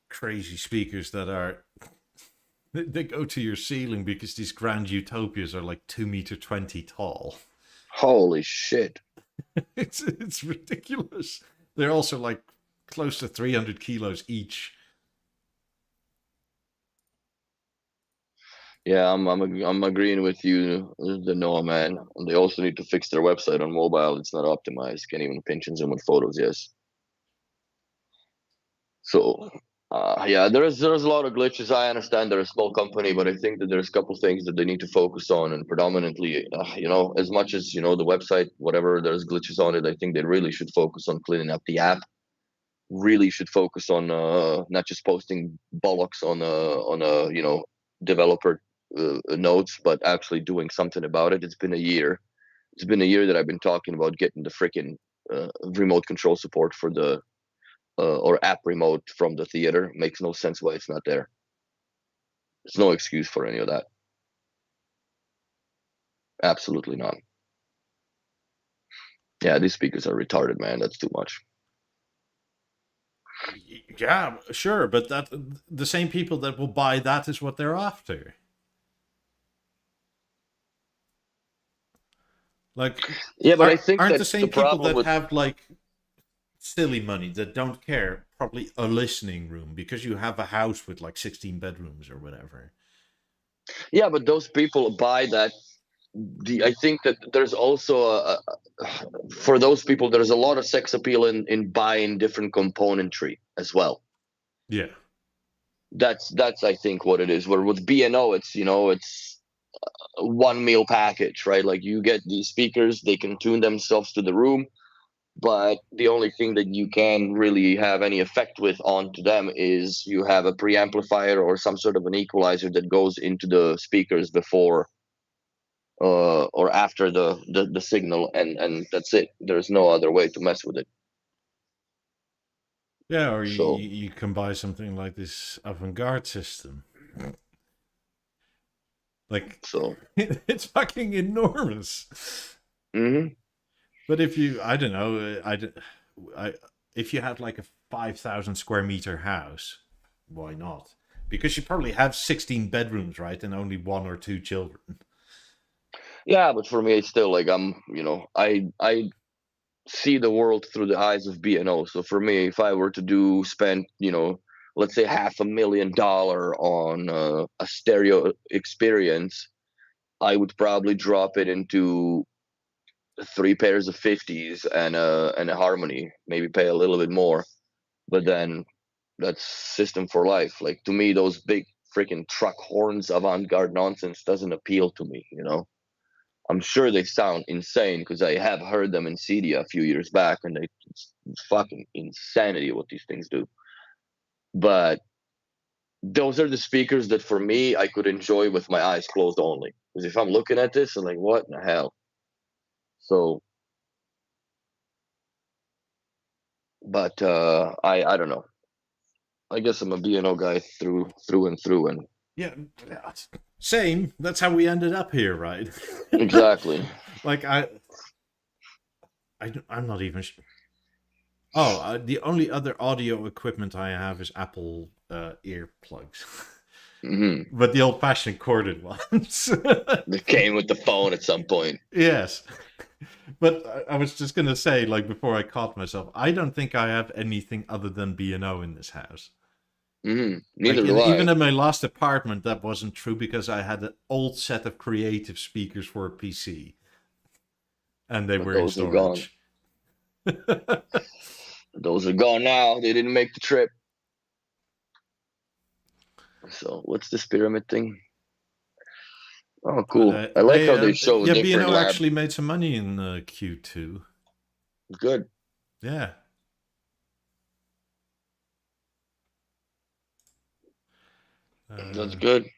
crazy speakers that are they go to your ceiling because these grand utopias are like 2.20 meters tall. Holy shit! It's ridiculous. They're also like close to 300 kilos each. Yeah, I'm agreeing with you, the Noah man. And they also need to fix their website on mobile. It's not optimized. Can't even pinch and zoom with photos. Yes. So, yeah, there's a lot of glitches. I understand they're a small company, but I think that there's a couple things that they need to focus on, and predominantly, as much as the website, whatever there's glitches on it, I think they really should focus on cleaning up the app. Really should focus on not just posting bollocks on a developer notes, but actually doing something about it. It's been a year. It's been a year that I've been talking about getting the freaking remote control support for the or app remote from the theater. Makes no sense why it's not there. There's no excuse for any of that. Absolutely not. Yeah, these speakers are retarded, man. That's too much. Yeah, sure, but that the same people that will buy that is what they're after. Like, yeah, but I think aren't that the same the people problem that have like silly money that don't care probably a listening room because you have a house with like 16 bedrooms or whatever. Yeah, but those people buy that. I think that there's also for those people there's a lot of sex appeal in buying different componentry as well. Yeah, that's I think what it is. Where with B&O, it's one meal package, right? Like you get these speakers, they can tune themselves to the room. But the only thing that you can really have any effect with onto them is you have a preamplifier or some sort of an equalizer that goes into the speakers before or after the signal, and that's it. There's no other way to mess with it. Yeah, or So you can buy something like this avant-garde system. Like, so it's fucking enormous. hmm But if you, I don't know, if you had like a 5,000 square meter house, why not? Because you probably have 16 bedrooms, right? And only 1 or 2 children. yeah, but for me it's still like I see the world through the eyes of B&O. So for me, if I were to spend, let's say $500,000 on a stereo experience, I would probably drop it into 3 pairs of 50s and a harmony, maybe pay a little bit more, but then that's system for life. Like, to me, those big freaking truck horns avant-garde nonsense doesn't appeal to me. I'm sure they sound insane because I have heard them in CD a few years back, and it's fucking insanity what these things do. But those are the speakers that for me I could enjoy with my eyes closed only. Because if I'm looking at this, I'm like, what in the hell? So, but I don't know. I guess I'm a B&O guy through and through, and Yeah, same. That's how we ended up here, right? exactly. Like I'm not even. Oh, the only other audio equipment I have is Apple earplugs, hmm but the old-fashioned corded ones. They came with the phone at some point. Yes, but I was just gonna say, like before I caught myself, I don't think I have anything other than B&O in this house. Like Neither do I. even in my last apartment, that wasn't true because I had an old set of creative speakers for a PC, and they But were in those are gone. storage. Those are gone now. They didn't make the trip. So what's this pyramid thing? Oh, cool. I like how they show Yeah, different B&O lab. actually made some money in Q2. Good. Yeah. That's good.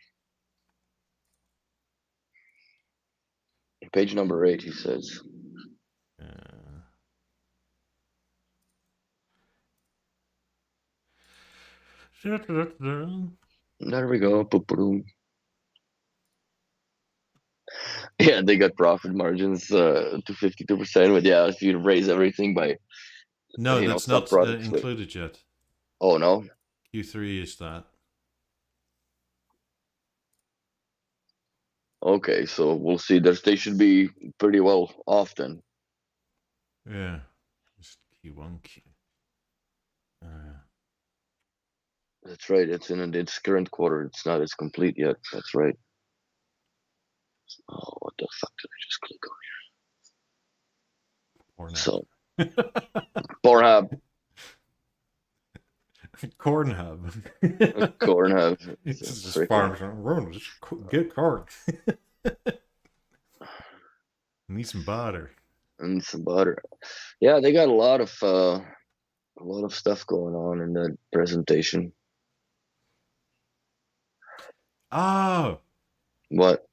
Page number 8, he says. There we go. Boop-a-doom. Yeah, they got profit margins to 52%. But yeah, if you raise everything by No, that's not sub-products. included yet. Oh, no? Q3 is that. Okay, so we'll see. They should be pretty well off then. Yeah. Just Q1, Q. That's right. It's in its current quarter. It's not as complete yet. That's right. Oh, what the fuck did I just click on? So, Pornhub. Cornhub. Cornhub. It's just farmers. Get corn. Need some butter. And some butter. Yeah, they got a lot of stuff going on in that presentation. Oh, What?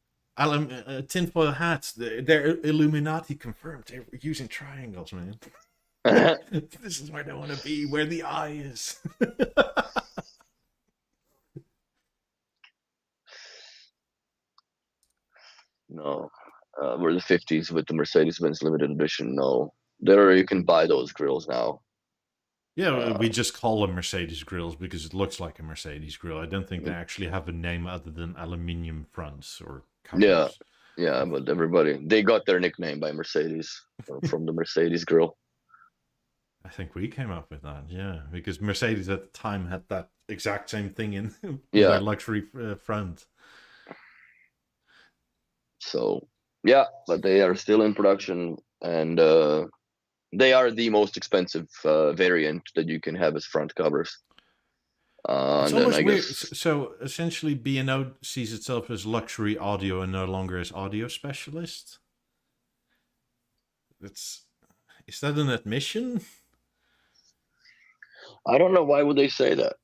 Tinfoil hats. They're Illuminati confirmed. They're using triangles, man. This is where they want to be, where the eye is. No, we're the 50s with the Mercedes-Benz limited edition. No, there you can buy those grills now. Yeah, we just call them Mercedes grills because it looks like a Mercedes grill. I don't think they Mm. actually have a name other than aluminium fronts or Yeah, covers. yeah, but they got their nickname by Mercedes from the Mercedes grill. I think we came up with that, yeah, because Mercedes at the time had that exact same thing in Yeah. their luxury front. So yeah, but they are still in production, and they are the most expensive variant that you can have as front covers. It's And then almost I weird. guess So essentially, B&O sees itself as luxury audio and no longer as audio specialist. It's Is that an admission? I don't know why would they say that.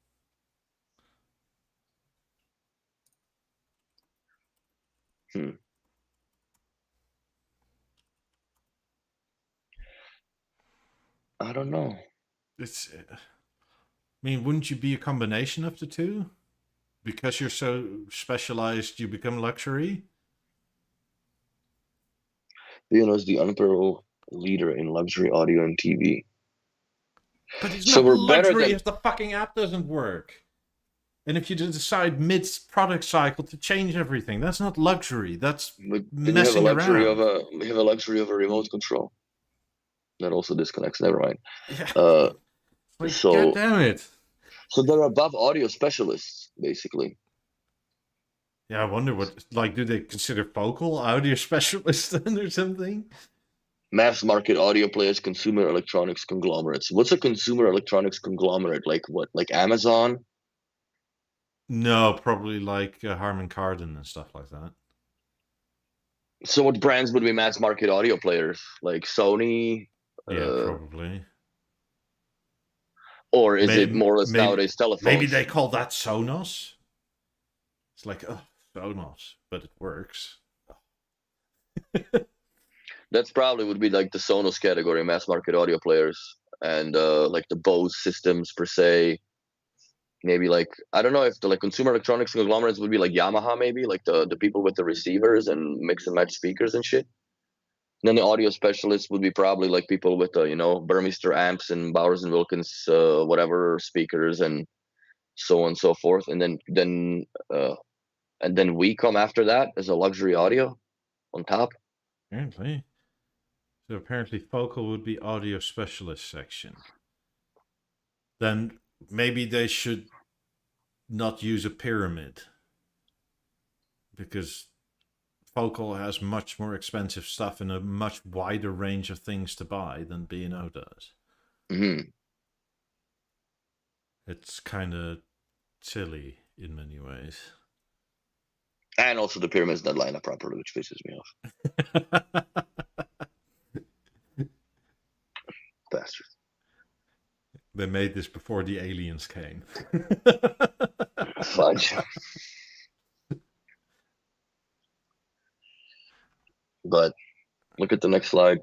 I don't know. It's. I mean, wouldn't you be a combination of the two? Because you're so specialized, you become luxury. Beo is the unparalleled leader in luxury audio and TV. But it's So not we're better luxury than. if the fucking app doesn't work. And if you decide mid-product cycle to change everything, that's not luxury. That's But then you have a messing luxury around. of a remote control. That also disconnects. Never mind. Yeah. Uh, Like, God so damn it. so they're above audio specialists, basically. Yeah, I wonder what, like, do they consider vocal audio specialists then or something? Mass market audio players, consumer electronics conglomerates. What's a consumer electronics conglomerate? Like what? Like Amazon? No, probably like Harman Kardon and stuff like that. So what brands would be mass market audio players? Like Sony? Yeah, probably. Or is it Maybe, more or less maybe, nowadays maybe telephones? they call that Sonos. It's like, oh, Sonos, but it works. That's probably would be like the Sonos category, mass market audio players, and like the Bose systems per se. Maybe like I don't know if the like consumer electronics conglomerates would be like Yamaha, maybe like the people with the receivers and mix and match speakers and shit. And then the audio specialists would be probably like people with Burmester amps and Bowers and Wilkins whatever speakers and so on and so forth. And then we come after that as a luxury audio on top. Apparently. So apparently vocal would be audio specialist section. Then maybe they should not use a pyramid. Because vocal has much more expensive stuff and a much wider range of things to buy than B&O does. Mm-hmm. It's kind of silly in many ways. And also the pyramids not line up properly, which pisses me off. Bastard. They made this before the aliens came. Fudge. But look at the next slide.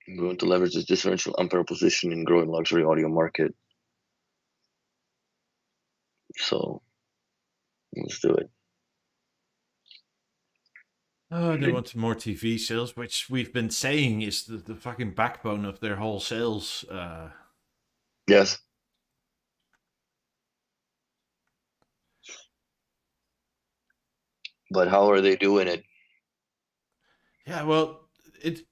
I'm going to leverage this differential unparalleled position in growing luxury audio market. So let's do it. Oh, they want more TV sales, which we've been saying is the fucking backbone of their whole sales. Yes. But how are they doing it? Yeah, well,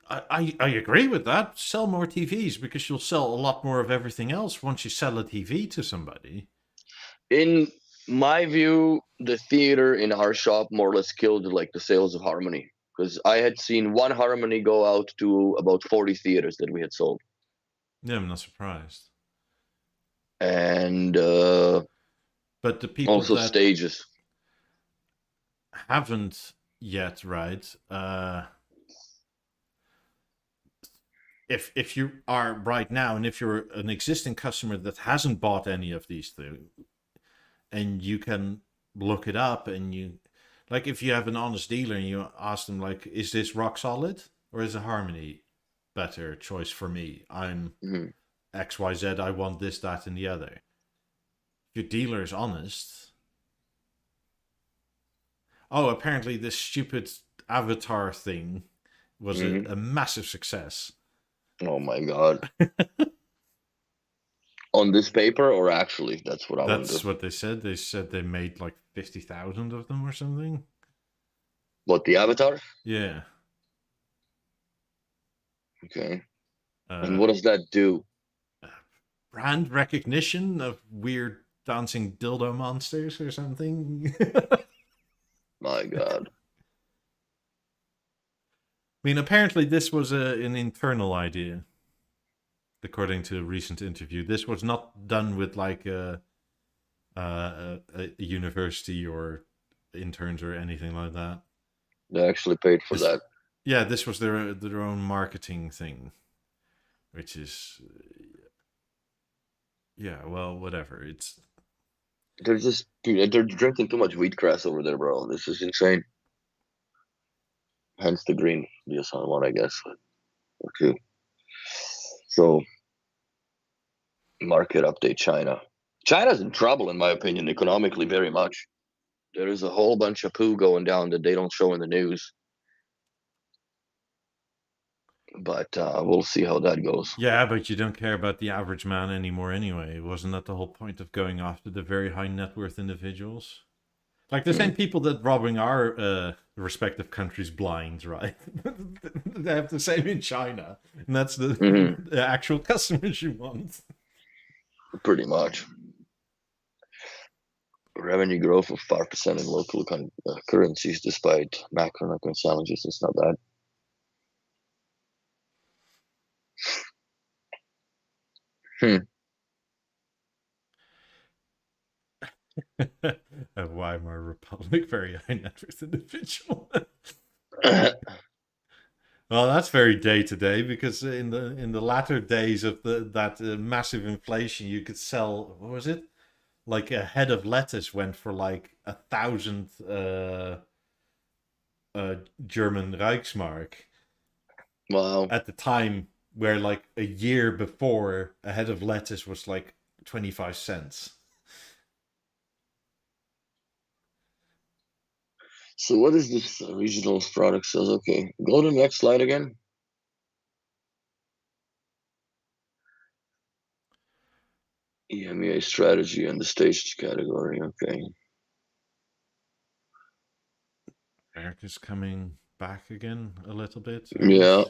I agree with that. Sell more TVs because you'll sell a lot more of everything else once you sell a TV to somebody. In my view, the theater in our shop more or less killed like the sales of Harmony, because I had seen one Harmony go out to about 40 theaters that we had sold. Yeah, I'm not surprised. And but the people also that stages haven't yet, right? If you are right now, and if you're an existing customer that hasn't bought any of these things, and you can look it up, and you like if you have an honest dealer and you ask them like, is this rock solid or is a Harmony better choice for me? I'm XYZ, I want this, that, and the other. If your dealer is honest. Oh, apparently this stupid avatar thing was a massive success. Oh my god. On this paper or actually? That's what I wonder. That's what they said. They said they made like 50,000 of them or something. What, the avatar? Yeah. Okay. And what does that do? Brand recognition of weird dancing dildo monsters or something. My god. I mean, apparently this was an internal idea, according to a recent interview. This was not done with like a university or interns or anything like that. They actually paid for that. Yeah, this was their own marketing thing, which is yeah, well, whatever. It's They're just dude, they're drinking too much wheatgrass over there, bro. This is insane. Hence the green Beosound one, I guess. Okay. So market update China. China's in trouble, in my opinion, economically very much. There is a whole bunch of poo going down that they don't show in the news. But we'll see how that goes. yeah, but you don't care about the average man anymore anyway. Wasn't that the whole point of going after the very high net worth individuals? Like the same people that robbing our respective countries blind, right? They have the same in China, and that's the actual customers you want. Pretty much. Revenue growth of 5% in local currencies despite macroeconomic challenges is not bad. A Weimar Republic, very high net worth individual. Well, that's very day to day because in the latter days of that massive inflation, you could sell what was it? Like a head of lettuce went for like 1,000 German Reichsmark. Wow. At the time, where like a year before, a head of lettuce was like 25 cents. So what is this regional product sales? Okay, go to the next slide again. EMEA strategy and the staged category. Okay. America's coming back again a little bit. Yeah,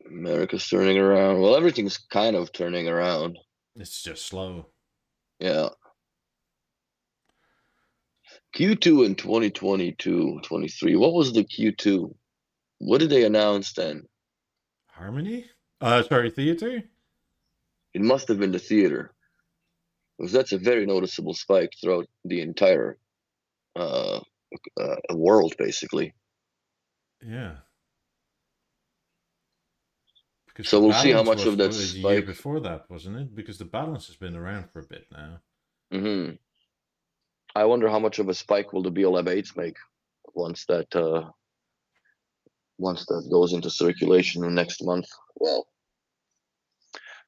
America's turning around. Well, everything's kind of turning around. It's just slow. Yeah. Q2 in 2022-23. What was the Q2? What did they announce then? Harmony? Sorry, theater? It must have been the theater. Because that's a very noticeable spike throughout the entire world, basically. Yeah. Because So the we'll see how balance much of that was a year spike. before that, wasn't it? Because the balance has been around for a bit now. I wonder how much of a spike will the BLM8s make once that goes into circulation next month. Well,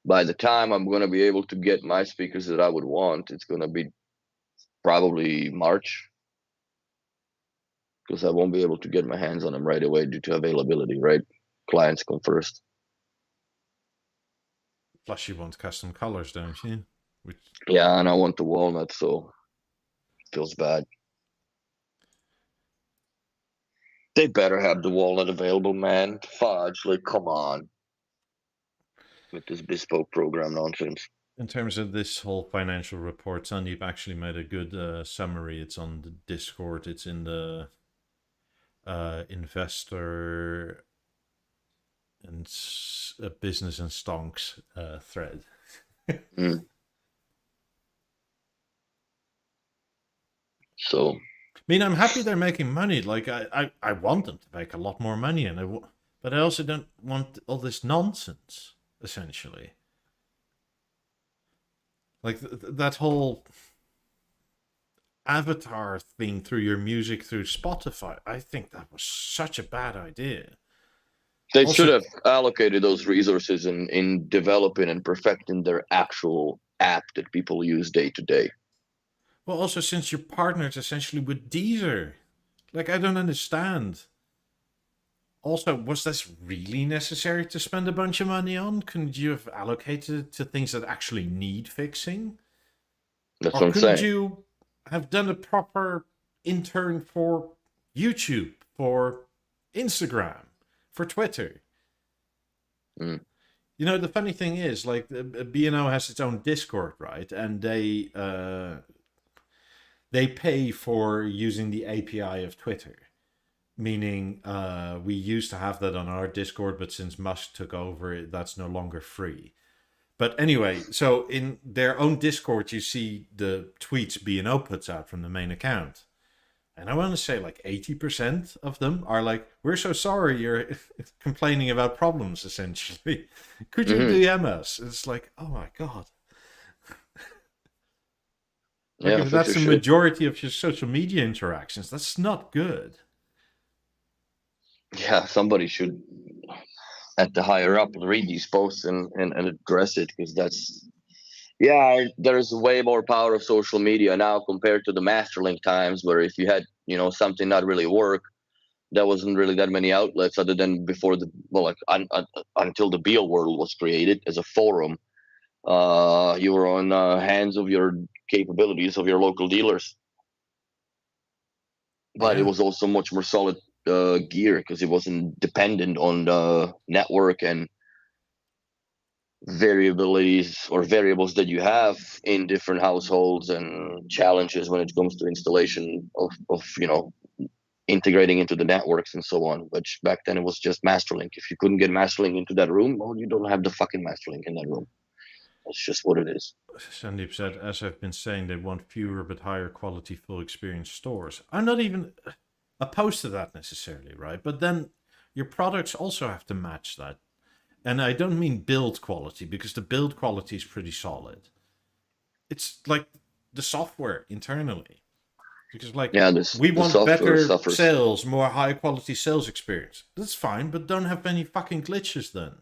by the time I'm going to be able to get my speakers that I would want, it's going to be probably March, because I won't be able to get my hands on them right away due to availability, right? Clients come first. Plus, you want custom colors, don't you? Which... Yeah, and I want the walnut, so it feels bad. They better have the walnut available, man. Fudge, like, come on. With this bespoke program nonsense. In terms of this whole financial report, Sandeep actually made a good summary. It's on the Discord. It's in the investor and business and stonks thread. So, I mean, I'm happy they're making money. Like, I want them to make a lot more money, but I also don't want all this nonsense. Essentially, like that whole avatar thing through your music through Spotify. I think that was such a bad idea. They should have allocated those resources in developing and perfecting their actual app that people use day to day. Well, also since you're partnered essentially with Deezer, like I don't understand. Also, was this really necessary to spend a bunch of money on? Couldn't you have allocated it to things that actually need fixing? That's what I'm saying. Couldn't you have done a proper intern for YouTube, for Instagram, for Twitter? You know, the funny thing is, like, B&O has its own Discord, right? And they pay for using the API of Twitter. Meaning, we used to have that on our Discord, but since Musk took over, that's no longer free. But anyway, so in their own Discord, you see the tweets B&O puts out from the main account. And I want to say like 80% of them are like, we're so sorry you're complaining about problems, essentially. Could you Hmm. DM us? It's like, oh my God. Like, Yeah, if fix that's your the shit. majority of your social media interactions, that's not good. Yeah, somebody should at the higher up read these posts and address it, because that's, yeah, there's way more power of social media now compared to the Masterlink times, where if you had, something not really work, there wasn't really that many outlets other than before the, well, like until the Beo world was created as a forum. You were on hands of your capabilities of your local dealers, but it Yeah. was also much more solid gear, because it wasn't dependent on the network and variabilities or variables that you have in different households and challenges when it comes to installation of integrating into the networks and so on. Which back then it was just Masterlink. If you couldn't get Masterlink into that room, well, you don't have the fucking Masterlink in that room. That's just what it is. Sandeep said, as I've been saying, they want fewer but higher quality full experience stores. I'm not even opposed to that necessarily, right? But then your products also have to match that. And I don't mean build quality, because the build quality is pretty solid. It's like the software internally. Because, like, Yeah, we the want software better suffers. sales, more high quality sales experience. That's fine, but don't have any fucking glitches then.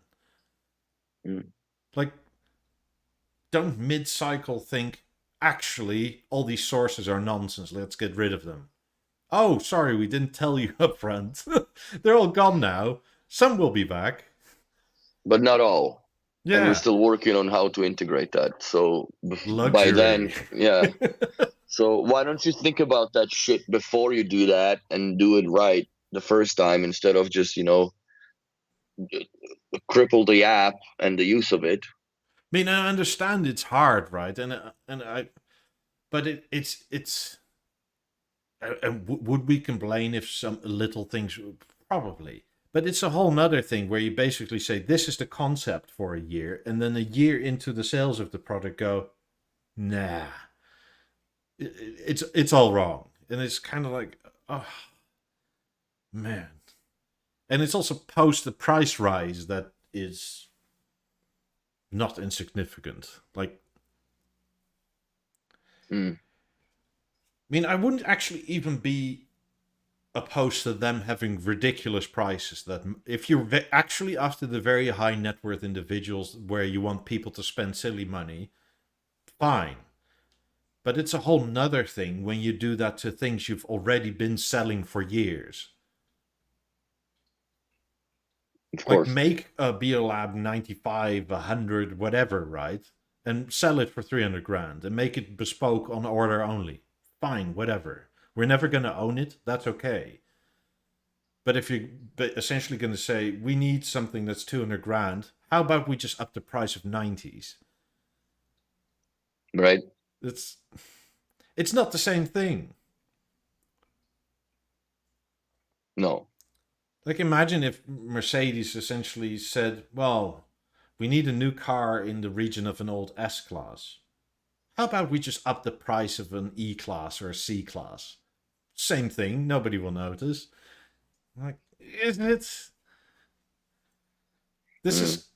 Mm. Like, don't mid cycle think, actually, all these sources are nonsense. Let's get rid of them. Oh, sorry, we didn't tell you up front. They're all gone now. Some will be back. But not all. And we're Yeah. still working on how to integrate that. So by Luxury. then, yeah. So why don't you think about that shit before you do that and do it right the first time, instead of just, cripple the app and the use of it. I mean, I understand it's hard, right? But it's. Would we complain if some little things? Probably. But it's a whole nother thing where you basically say this is the concept for a year, and then a year into the sales of the product, go, nah, it's all wrong, and it's kind of like, oh man, and it's also post the price rise that is not insignificant. Like, Mm. I mean, I wouldn't actually even be opposed to them having ridiculous prices. That if you're actually after the very high net worth individuals where you want people to spend silly money, fine. But it's a whole nother thing when you do that to things you've already been selling for years. Of Like, course. make a Beolab 95, 100, whatever, right? And sell it for 300 grand and make it bespoke on order only. Fine, whatever. We're never going to own it. That's okay. But if you're essentially going to say, we need something that's 200 grand, how about we just up the price of 90s? Right. It's, it's not the same thing. No. Like, imagine if Mercedes essentially said, well, we need a new car in the region of an old S class. How about we just up the price of an E class or a C class? Same thing, nobody will notice. Like, isn't it? This Mm. is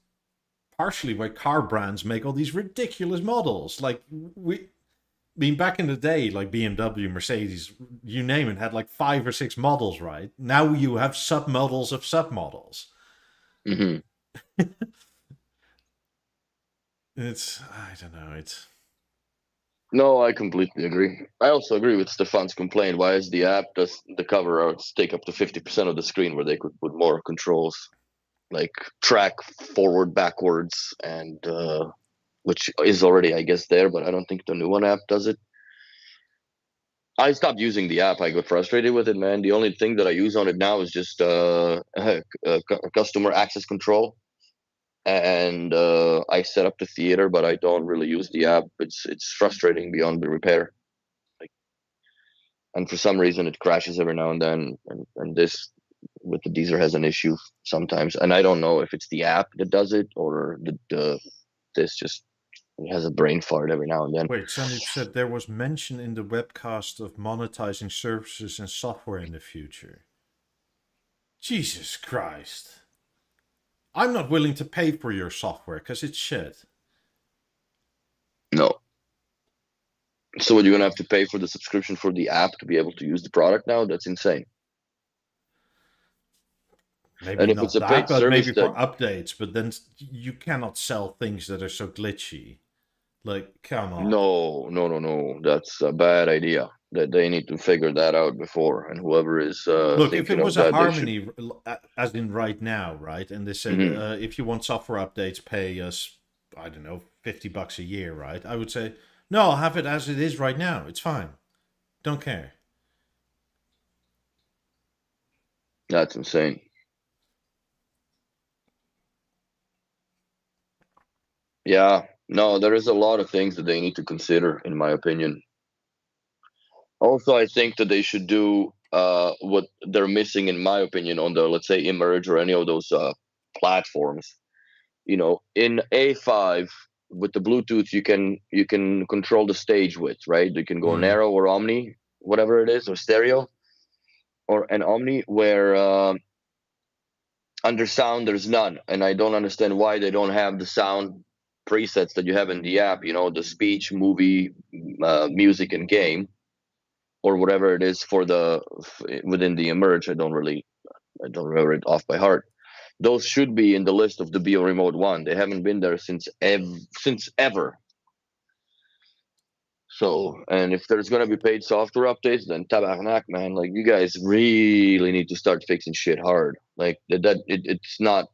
partially why car brands make all these ridiculous models. Like, I mean, back in the day, like BMW, Mercedes, you name it, had like 5 or 6 models, right? Now you have submodels of submodels. Hmm. It's, I don't know, it's. No, I completely agree. I also agree with Stefan's complaint. Why is the app, does the cover arts take up to 50% of the screen, where they could put more controls, like track forward, backwards, and which is already, I guess, there, but I don't think the new one app does it. I stopped using the app. I got frustrated with it, man. The only thing that I use on it now is just customer access control, and I set up the theater, but I don't really use the app. It's frustrating beyond the repair. Like, and for some reason, it crashes every now and then, and this with the Deezer has an issue sometimes, and I don't know if it's the app that does it or the this just It has a brain fart every now and then. Wait, Sandeep said there was mention in the webcast of monetizing services and software in the future. Jesus Christ. I'm not willing to pay for your software because it's shit. No. So what, you're gonna have to pay for the subscription for the app to be able to use the product now? That's insane. Maybe And if not it's a that, paid but service maybe that, for updates. But then you cannot sell things that are so glitchy. Like, come on. no, that's a bad idea. That they need to figure that out before, and whoever is Look, if thinking it of was a that, they should. Harmony, as in right now, right? And they said, Mhm. if you want software updates, pay us, I don't know, $50 a year, right? I would say, no, I'll have it as it is right now. It's fine. Don't care. That's insane. Yeah, no, there is a lot of things that they need to consider, in my opinion. Also, I think that they should do what they're missing, in my opinion, on the, let's say, Emerge or any of those platforms. In A5 with the Bluetooth, you can control the stage width, right? You can go Mm. narrow or omni, whatever it is, or stereo or an omni. Where under sound there's none, and I don't understand why they don't have the sound presets that you have in the app. The speech, movie, music, and game, or whatever it is for within the Emerge. I don't remember it off by heart. Those should be in the list of the Beo Remote One. They haven't been there since ever. So, and if there's gonna be paid software updates, then tabarnak, man, like, you guys really need to start fixing shit hard. Like it's not.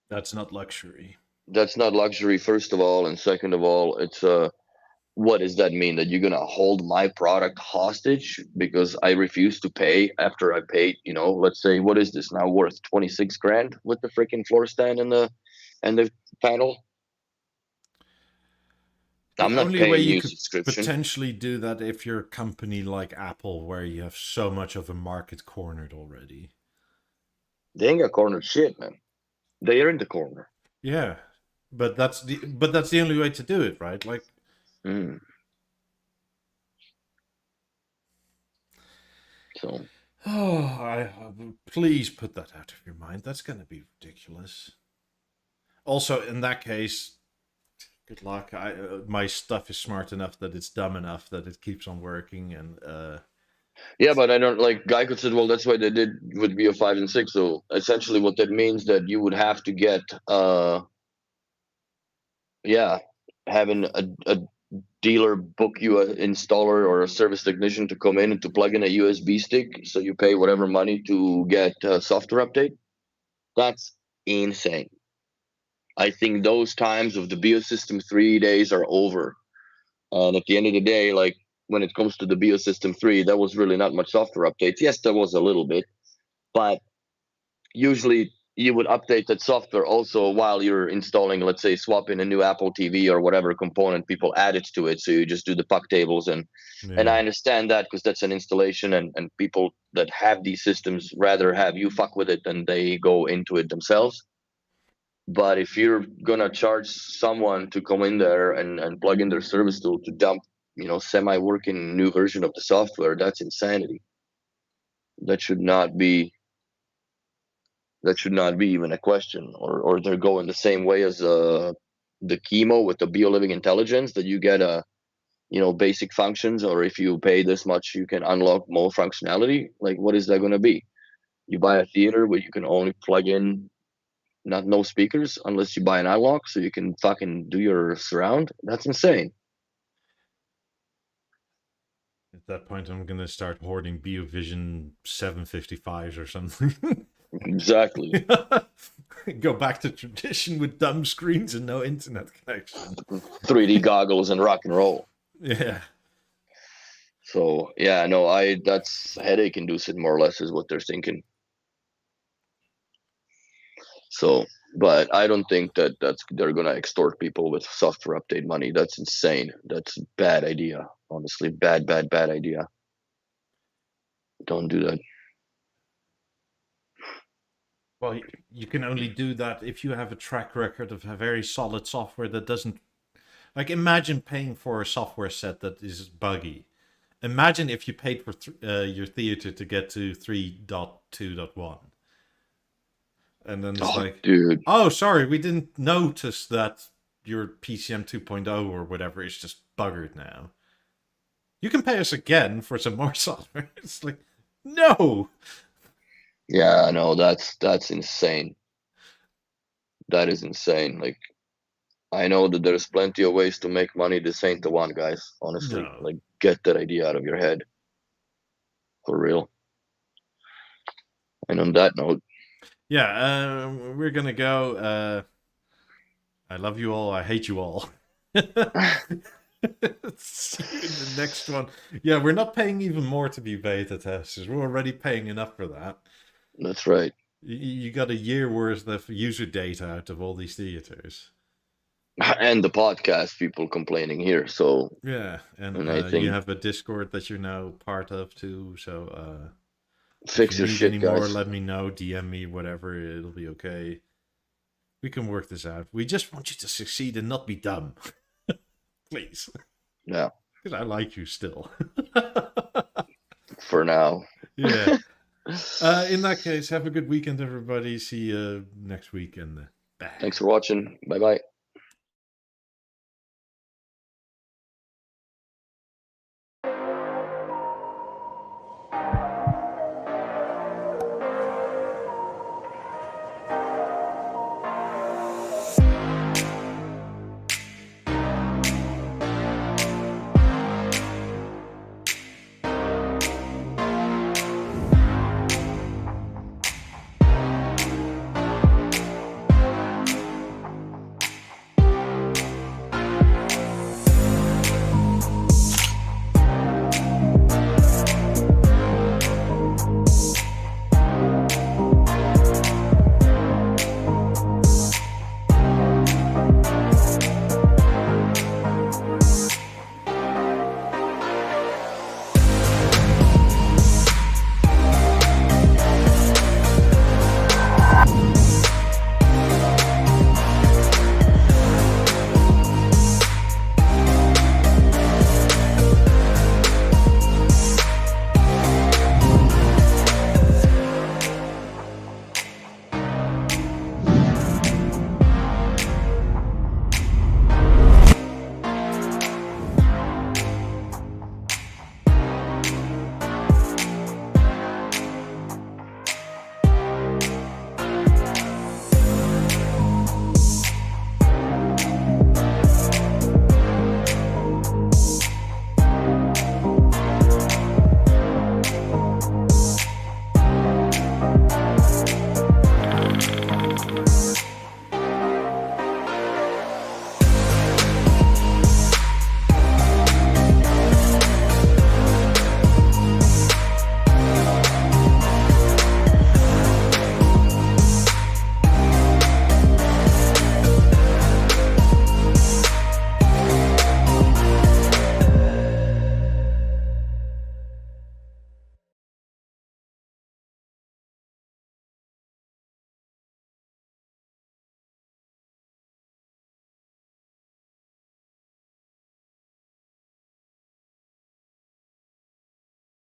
That's not luxury. That's not luxury, first of all, and second of all, it's what does that mean? That you're gonna hold my product hostage because I refuse to pay after I paid, let's say, what is this now worth, 26 grand with the freaking floor stand and the panel? The I'm not only way paying you you could subscription. potentially do that if you're a company like Apple, where you have so much of a market cornered already. They ain't got cornered shit, man. They are in the corner. Yeah, but that's the only way to do it, right? Like, Mm. So please put that out of your mind. That's gonna be ridiculous. Also, in that case, good luck. My stuff is smart enough that it's dumb enough that it keeps on working, and yeah, but I don't, like, Guy could say, well, that's what they did with Beo 5 and 6. So essentially what that means, that you would have to get yeah, having a dealer book you an installer or a service technician to come in and to plug in a USB stick, so you pay whatever money to get a software update. That's insane. I think those times of the Biosystem 3 days are over. And at the end of the day, like, when it comes to the Biosystem 3, there was really not much software updates. Yes, there was a little bit, but usually you would update that software also while you're installing, let's say, swapping a new Apple TV or whatever component people added to it. So you just do the puck tables, and I yeah. understand that because that's an installation, and people that have these systems rather have you fuck with it than they go into it themselves. But if you're gonna charge someone to come in there and plug in their service tool to dump, semi-working new version of the software, that's insanity. That should not be that should not be even a question. Or they're going the same way as the chemo with the Bio Living Intelligence, that you get basic functions, or if you pay this much you can unlock more functionality. Like, what is that going to be? You buy a theater where you can only plug in, not no speakers, unless you buy an unlock so you can fucking do your surround. That's insane. At that point, I'm gonna start hoarding BioVision 755s or something. Exactly. Go back to tradition with dumb screens and no internet connection. 3D goggles and rock and roll. Yeah. So yeah, no, that's headache inducing, more or less, is what they're thinking. So, but I don't think that they're gonna extort people with software update money. That's insane. That's a bad idea. Honestly, bad idea. Don't do that. Well, you can only do that if you have a track record of a very solid software that doesn't Like, imagine paying for a software set that is buggy. Imagine if you paid for your theater to get to 3.2.1. And then it's like, dude. oh, sorry, we didn't notice that your PCM 2.0 or whatever is just buggered now. You can pay us again for some more software. It's like, no. Yeah, no, that's insane. That is insane. Like, I know that there's plenty of ways to make money. This ain't the one, guys. Honestly, No. like, get that idea out of your head. For real. And on that note, Yeah, we're gonna go. I love you all. I hate you all. See you in the next one. Yeah, we're not paying even more to be beta testers. We're already paying enough for that. that's right. You got a year worth of user data out of all these theaters. And the podcast people complaining here. So Yeah, and I think you have a Discord that you're now part of too. So fix if you your need shit, any more, guys. let me know. DM me, whatever. It'll be okay. We can work this out. We just want you to succeed and not be dumb. Please. Yeah. Because I like you still. For now. Yeah. In that case, have a good weekend, everybody. See you next week. And bye. Thanks for watching. Bye bye.